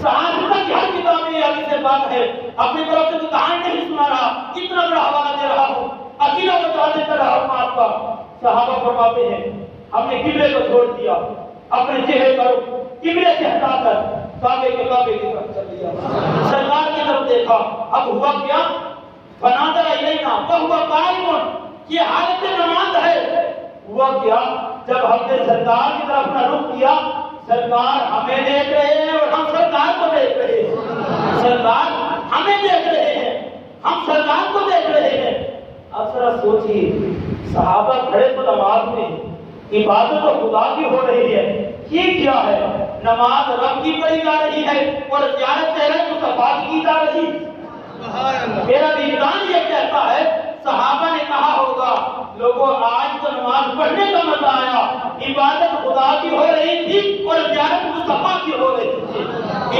صحابہ کی ہر کتاب میں یہ حدیث سے بات ہے، اپنی طرف سے تو کہانی نہیں سنا رہا، اتنا بڑا حوالہ دے رہا ہوں، عقیدہ وجہ کر رہا ہوں آپ کا۔ صحابہ فرماتے ہیں ہم نے قبلے کو چھوڑ دیا، اپنے چہرے پر قبلے سے ہٹا کر کعبے کی طرف چل دیا، سرکار کی طرف دیکھا۔ اب ہوا کیا؟ فنظر الینا وهو قائم، یہ حالت نماز ہے۔ ہوا کیا؟ جب ہم نے سرکار کی طرف اپنا رخ کیا، سرکار ہمیں دیکھ رہے ہیں اور ہم سرکار کو دیکھ رہے ہیں، سرکار ہمیں دیکھ رہے ہیں، ہم سرکار کو دیکھ رہے ہیں۔ اب ذرا سوچیے، صحابہ کھڑے تو نماز میں، عبادت تو خدا کی ہو رہی ہے، یہ کیا ہے؟ نماز رب کی پڑھی جا رہی ہے اور زیارت چہرہ مصطفیٰ کی جا رہی۔ میرا وجدان یہ کہتا ہے صحابہ نے کہا ہوگا لوگوں آج تو نماز پڑھنے کا مزہ آیا، عبادت خدا کی ہو رہی تھی اور زیارت مصطفیٰ کی ہو رہی تھی،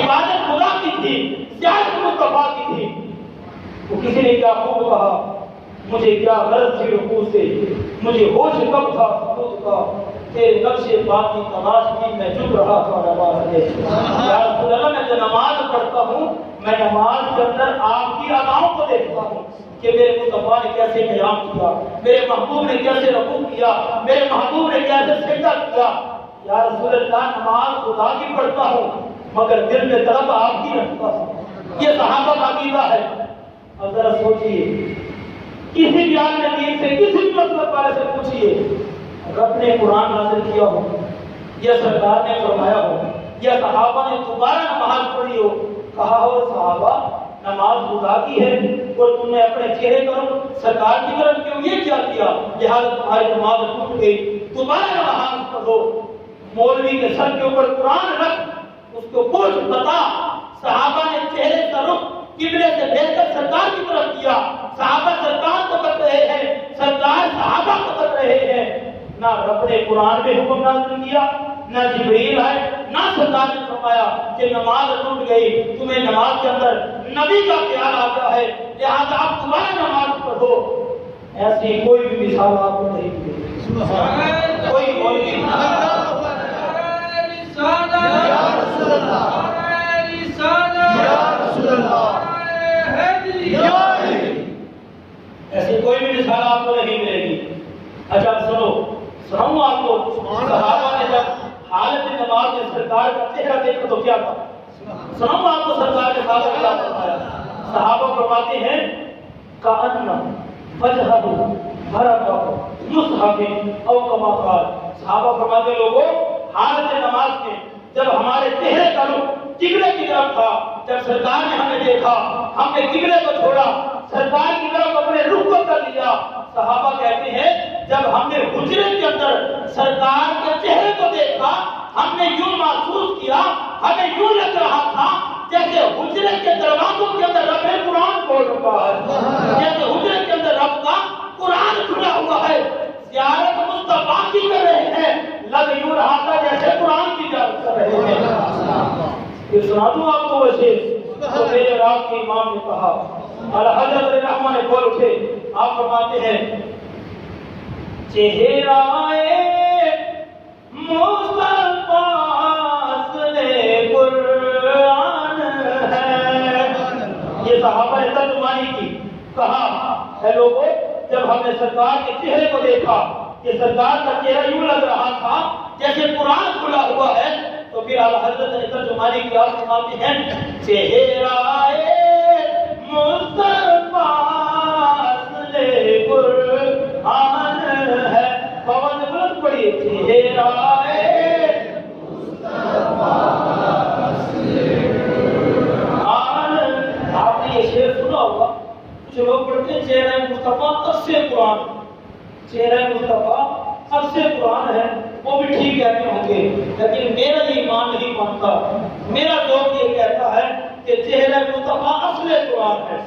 عبادت خدا کی تھی، زیارت مصطفیٰ کی تھی۔ تو کسی نے کیا خوب کہا، مجھے کیا غرض تھی رکوع سے، مجھے ہوش کب تھا سجود کا، تیرے نقش پاک کی تلاش کی میں جھک رہا تھا نماز میں۔ یا رسول اللہ میں جو نماز پڑھتا ہوں، میں نماز کے اندر آپ کی اداؤں کو دیکھتا ہوں کہ میرے مصطفیٰ نے کیسے قیام کیا، میرے محبوب نے کیسے رکوع کیا، میرے محبوب نے کیسے سجدہ کیا۔ یا رسول اللہ نماز خدا کی پڑھتا ہوں مگر دل میں طلب آپ کی رکھتا ہوں۔ یہ صحابہ کا عقیدہ ہے۔ اب ذرا سوچیے کسی بھی عالم دین سے، کسی بھی مسلک والے سے پوچھئے، رب نے قرآن نازل کیا ہو یا سرکار نے فرمایا ہو یا صحابہ نے دوبارہ نماز پڑھی ہو، کہا ہو صحابہ نماز خدا کی ہے اور تم نے اپنے چہرے کرو سرکار کی طرف کیوں یہ کیا کیا، لہٰذا تمہاری نماز ٹوٹ گئی، دوبارہ نماز پڑھو۔ مولوی کے سر کے اوپر قرآن رکھ، اس کو پوچھ بتا صحابہ نے چہرے کا رخ قبلے سے دیکھ کر سرکار کی طرف کیا، صحابہ سرکار کو بتا رہے ہیں، سرکار صحابہ کو بتا رہے ہیں، نہ رب نے قرآن میں حکم نازل کیا، نہ جبریل آئے، نہ سرکار نے فرمایا کہ نماز ٹوٹ گئی، تمہیں نماز کے اندر نبی کا خیال آتا ہے لہذا آپ دوبارہ نماز پڑھو۔ ایسی کوئی بھی مثال آپ کو نہیں ملے، کوئی مولوی ایسی کوئی بھی مثال آپ کو نہیں ملے گی۔ اچھا سنو آپ کو، صحابہ نے جب حالت نماز میں سرکار کا چہرہ دیکھا تو کیا تھا؟ سنو آپ کو سرکار کے ساتھ کیا فرمایا؟ صحابہ فرماتے ہیں کأن وجہہ بھرق مصحف او کما قال، صحابہ فرماتے لوگوں حالت نماز میں جب ہمارے چہرے کا رخ قبلے کی طرف تھا، جب سرکار نے ہمیں دیکھا ہم نے قبلے کو چھوڑا، سرکار کی طرف اپنے رخ کو کر لیا۔ صحابہ کہتے ہیں جب ہم نے حجرے کے اندر سرکار کے چہرے کو دیکھا ہم نے یوں محسوس کیا، ہمیں یوں لگ رہا تھا جیسے حجرے کے دروازوں کے اندر رب نے قرآن کھول رکھا ہے، جیسے حجرے کے اندر رب کا قرآن کھلا ہوا ہے، زیارت مصطفیٰ کی کر رہے ہیں، لگ یوں رہا تھا جیسے قرآن کی زیارت کر رہے ہیں۔ یہ سنا دوں آپ کو ویسے تو میرے رات کے امام نے کہا، الحضرت رحمہ نے بول اٹھے، آپ فرماتے ہیں چہرہ مصطفیٰ سے قرآن ہے۔ یہ صحابہ نے ترجمانی کی، کہا اے لوگوں جب ہم نے سرکار کے چہرے کو دیکھا کہ سرکار کا چہرہ یوں لگ رہا تھا جیسے قرآن کھلا ہوا ہے، تو پھر حضرت نے ترجمانی کی، آپ فرماتے ہیں چہرہ مصطفیٰ سے قرآن ہے، بابا نے بلند پڑھی چہرہ آپ نے یہ شعر سنا ہوگا، کچھ لوگ پڑھتے ہیں چہرہ مصطفیٰ اصل قرآن، چہرہ مصطفیٰ اصل قرآن ہے، وہ بھی ٹھیک کہتے ہوں گے، لیکن میرا یہ ایمان نہیں مانتا، میرا ذوق یہ کہتا ہے کہ چہرہ مصطفیٰ اصل قرآن ہے،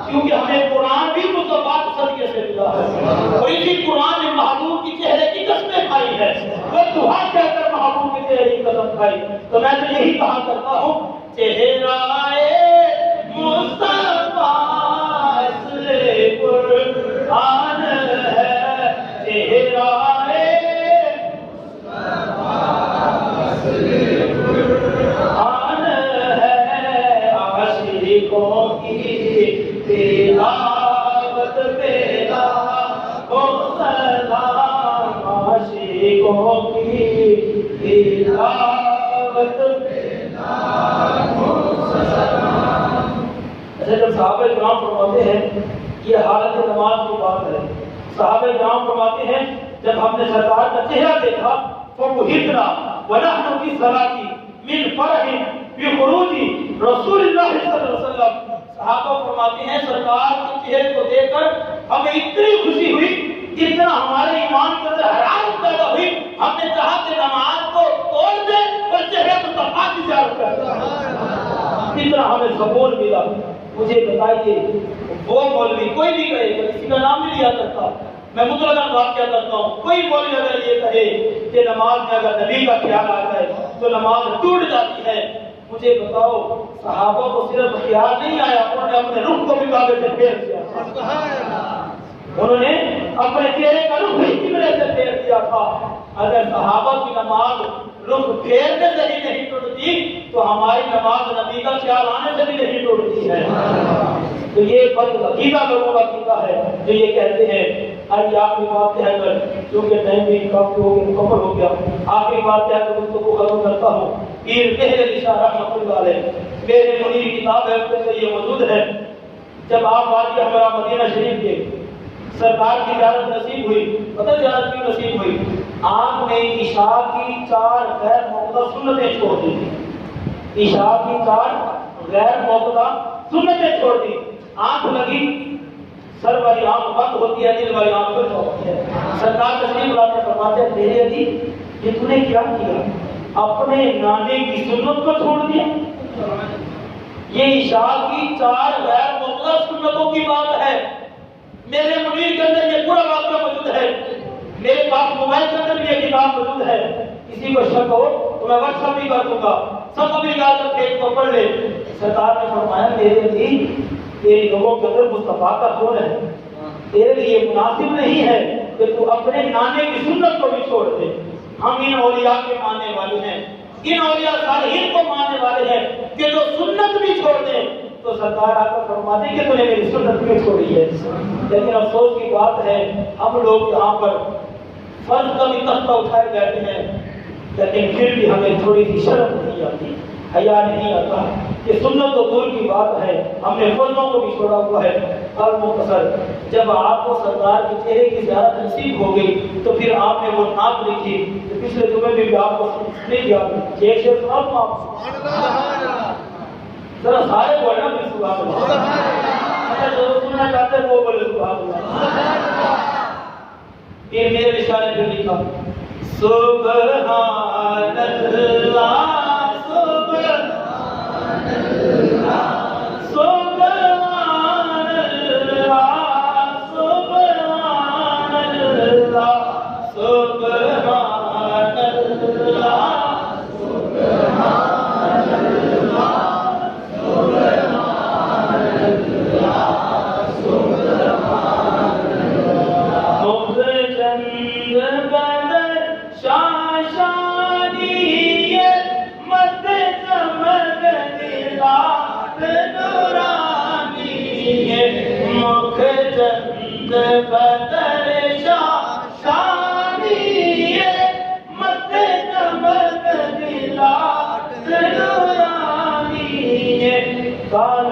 کیونکہ ہمیں قرآن بھی مصطفیٰ کے صدقے سے ملا ہے، اور اسی قرآن نے محبوب کی چہرے کی قسمیں کھائی ہے، وہ دعا کہہ کر محبوب کی چہرے کی قسم کھائی، تو میں تو یہی کہا کرتا ہوں چہرہ مصطفیٰ اصل قرآن ہے، چہرہ قرآن ہے، عاشقوں کی تلاوت پیدا ہو سلام، عاشقوں کی تلاوت پیدا ہو سلام۔ اچھا جب صحابہ کرام فرماتے ہیں یہ حالت نماز کی بات ہے، صحابہ کرام فرماتے ہیں جب ہم نے سرکار کا چہرہ دیکھا فَوْحِدْنَا وَنَحْنُ فِي الصَّلَاةِ مِنْ فَرَحٍ بِخُرُوجِ رسول اللہ صلی اللہ علیہ وسلم، صحابہ فرماتے ہیں سرکار کے چہرے کو دیکھ کر ہمیں اتنی خوشی ہوئی، اتنا ہمارے ایمان کے اندر حرارت پیدا ہوئی، ہم نے چاہا کہ نماز کو توڑ دے اور چہرے مصطفیٰ کی زیارت کریں، اتنا ہمیں سکون ملا۔ مجھے بتائیے وہ مولوی کوئی بھی کہے کہ کسی کا نام نہیں لیا کرتا، میں مطلقاً واقعہ کرتا ہوں، کوئی مولوی اگر یہ کہے کہ نماز میں اگر نبی کا خیال آ جائے تو نماز ٹوٹ جاتی ہے، مجھے بتاؤ صحابہ کو صرف خیال نہیں آیا، انہوں نے اپنے رخ کو بھی کعبے سے پھیر دیا، انہوں نے اپنے چہرے کا رخ ہی قبلے سے پھیر دیا تھا۔ اگر صحابہ کی نماز رخ پھیرنے سے ہی نہیں ٹوٹتی تو ہماری نماز نبی کا خیال آنے سے بھی نہیں ٹوٹتی ہے۔ تو یہ بد عقیدہ لوگوں کا عقیدہ ہے جو یہ کہتے ہیں۔ آئیے آخری بات کہہ کر، کیونکہ ٹائم بھی کافی ہو گیا، مکمل ہو گیا، آخری بات کہہ کر گفتگو ختم کرتا ہوں۔ پیر پہلے نشاء رحمۃ اللہ علیہ میرے منیر کتاب ہے، اس کے اندر یہ موجود ہے، جب آپ وادی ہمارا مدینہ شریف کے سرکار کی زیارت نصیب ہوئی. پتہ زیارت کیوں نصیب ہوئی؟ آپ نے عشاء کی 4 غیر موقوفہ سنتیں چھوڑ دی. عشاء کی 4 غیر موقوفہ سنتیں چھوڑ دی. آنکھ لگی، سر والی آنکھ بند ہوتی ہے، دل والی آنکھ کھل ہوتی ہے. سرکار تشریف لاتے فرماتے ہیں میرے علی یہ تو نے کیا کیا؟ اپنے نانے کی سنت کو چھوڑ دیا. یہ عشاء کی 4 غیر موقوفہ سنتوں کی بات ہے. میرے منیر کے اندر یہ پورا واقعہ موجود ہے. میرے پاس موبائل کے اندر بھی یہ کتاب موجود ہے. کسی کو شک ہو تو میں واٹس ایپ بھی کر دوں گا، سب اپنی اجازت سے اس کو پڑھ لے. سرکار نے فرمایا میرے لیے تیرے لوگوں کے اندر مصطفیٰ کا خون ہے، تیرے لیے مناسب نہیں ہے کہ تو اپنے نانے کی سنت کو بھی چھوڑ دے. ہم ان اولیاء کے ماننے والے ہیں، ان اولیاء صالحین کو ماننے والے ہیں کہ جو سنت بھی چھوڑ دیں. تو سرکار آ کر فرماتے ہیں کہ تو نے میری سنت کیوں چھوڑی ہے. لیکن افسوس کی بات ہے ہم لوگ یہاں پر فرض کا بھی تختہ اٹھائے بیٹھے ہیں، لیکن پھر بھی ہمیں تھوڑی سی شرم نہیں آتی، حیا نہیں آتا کہ سنت تو دور کی بات ہے ہم نے فرضوں کو بھی چھوڑا ہوا ہے. اور مختصر جب آپ کو سرکار کے چہرے کی زیارت نصیب ہو گئی تو پھر آپ نے وہ نعت لکھی. پچھلے جمعے بھی آپ کو سن دیا، ایک شعر سنا دوں آپ کو، ذرا سارے بولنا بھی سبحان اللہ، جو سننا چاہتے ہیں وہ بولے سبحان اللہ. پھر میرے اشارے پہ لکھا سبحان اللہ سبحان اللہ سبحان اللہ سبحان اللہ سبحان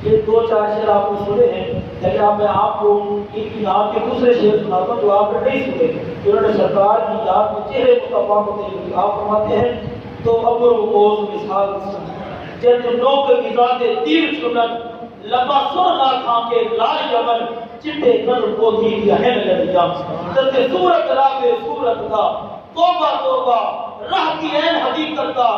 یہ 2-4 شعر آپ نے سنے ہیں، لیکن اب میں آپ کو ان کی نعت کے دوسرے شعر سناتا ہوں جو آپ نے نہیں سنے. انہوں نے سرکار کی یاد میں چہرے مصطفیٰ کو دیکھ آپ فرماتے ہیں تو ابر و کوس مثال جد نوک ازاد تیر چنن لبا سرنا کھان کے لال یمن چٹے کن کو دی گہن لڑیا جیسے صورت راگے صورت کا توبہ توبہ راہ کی این حقیقت کا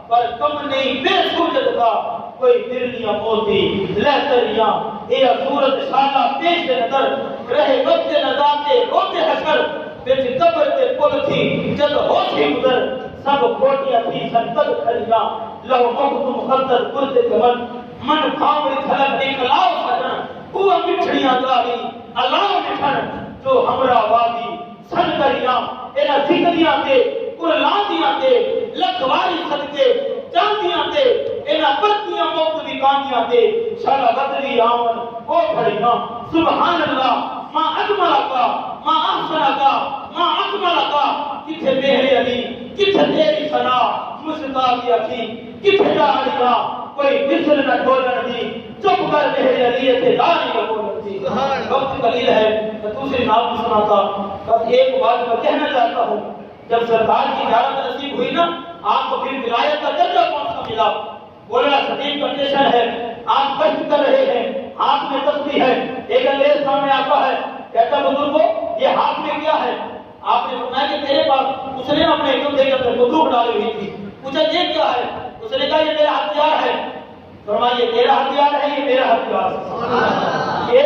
پر کم نہیں بے سوجت کا کوئی دلیاں موتی لہتریاں اے صورت شانہ پیش نظر رہے وقت نظاتے روتے حشر بیچ قبر تے پل تھی جد ہوشی گزر سب کھوٹیاں تھی سنتد کھلیاں لہو مخت مخدر گرد کمن من کھامری تھلک نکلاؤ سجن اوہ مٹھڑیاں داری اللہ مٹھن جو ہمرا وادی سن کریاں اینا ذکریاں تے قرلان دیاں تے لکھواری صدقے چاندیاں تے اینا پرتیاں موت بھی کاندیاں تے شالا بدری آمن او کھڑیاں سبحان اللہ ما اجملہ کا ما احسنہ کا ما اکملہ کا کتھے میرے علی کتھے تیری ثنا مصطفیٰ کی اکھی کتھے جاڑیاں کوئی مثل نہ ڈھولن دی چپ کر میرے علی سے داری کا بولن دی. وقت قلیل ہے میں دوسری نام سناتا بس ایک بات میں کہنا چاہتا ہوں جب سرکار کی زیارت نصیب ہوئی نا آپ کو پھر ولایت کا درجہ کون سا ملا؟ بولنا سٹیک کنڈیشن ہے آپ کشت کر رہے ہیں ہاتھ میں تسبیح ہے ایک انگریز سامنے آتا ہے کہتا بزرگو یہ ہاتھ میں کیا ہے؟ آپ نے فرمایا کہ تیرے پاس اس نے اپنے ایک دے کر بندوق ڈالی ہوئی تھی پوچھا یہ کیا ہے؟ اس نے کہا یہ میرا ہتھیار ہے. فرمایا یہ تیرا ہتھیار ہے یہ میرا ہتھیار ہے یہ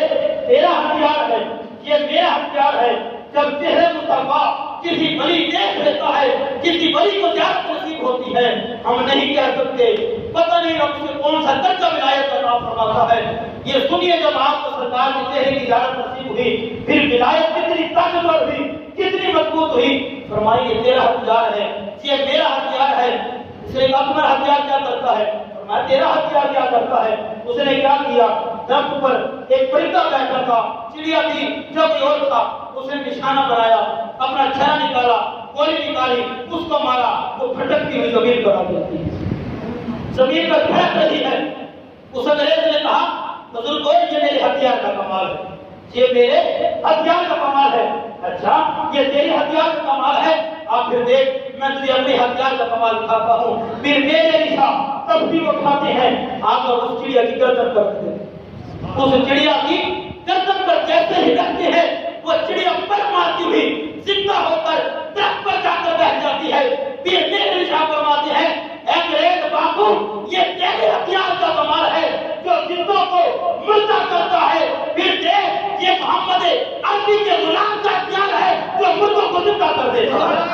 تیرا ہتھیار ہے یہ میرا ہتھیار ہے. جب چہرے مصطفیٰ کسی ولی دیکھ لیتا ہے کسی ولی کو زیارت نصیب ہوتی ہے ہم نہیں کہہ سکتے پتہ نہیں رب سے کون سا درجہ ولایت عطا فرماتا ہے۔ یہ سنیے جب آپ کو سرکار کے چہرے کی زیارت نصیب ہوئی پھر ولایت کتنی طاقتور ہوئی، کتنی مضبوط ہوئی۔ فرمائی یہ تیرا ہتھیار ہے، یہ میرا ہتھیار ہے۔ اس نے کہا تمہارا ہتھیار کیا کرتا ہے؟ فرمایا تیرا ہتھیار کیا کرتا ہے؟ اس نے کیا کیا؟ درخت پر ایک پرندہ بیٹھا تھا، چڑیا تھی، جب اور تھا، اس نے نشانہ بنایا، اپنا چھرا نکالا، گولی نکالی، اس کو مارا، وہ پھٹکتی ہوئی زمین پر آ جاتی ہے، زمین پر پھٹک رہی ہے۔ اس انگریز نے کہا بزرگوں یہ میرے ہتھیار کا کمال ہے، یہ میرے ہتھیار کا کمال ہے۔ اچھا یہ تیرے ہتھیار کا کمال ہے، آپ پھر دیکھ میں تجھے اپنے ہتھیار کا کمال دکھاتا ہوں۔ پھر میرے نشان تب بھی وہ کھاتے ہیں، آپ اور اس چڑیا کی گردن کرتے ہیں، اس چڑیا کی گردن پر جیسے ہی رکھتے ہیں وہ چڑیا پر مارتی ہوئی زندہ ہو کر درخت پر جا کر بیٹھ جاتی ہے۔ پھر میرے نشان فرماتے ہیں اے انگریز باپو یہ تیرے ہتھیار کا کمال ہے جو زندوں کو مردہ کرتا ہے، پھر دیکھ یہ محمد عربی کے غلام کا ہتھیار ہے جو مردوں کو زندہ کر دیتا ہے۔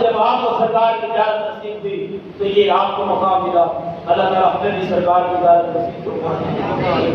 جب آپ کو سرکار کی زیارت نصیب ہوئی تو یہ آپ کو مقام ملا۔ اللہ تعالیٰ ہمیں بھی سرکار کی زیارت نصیب فرمائے۔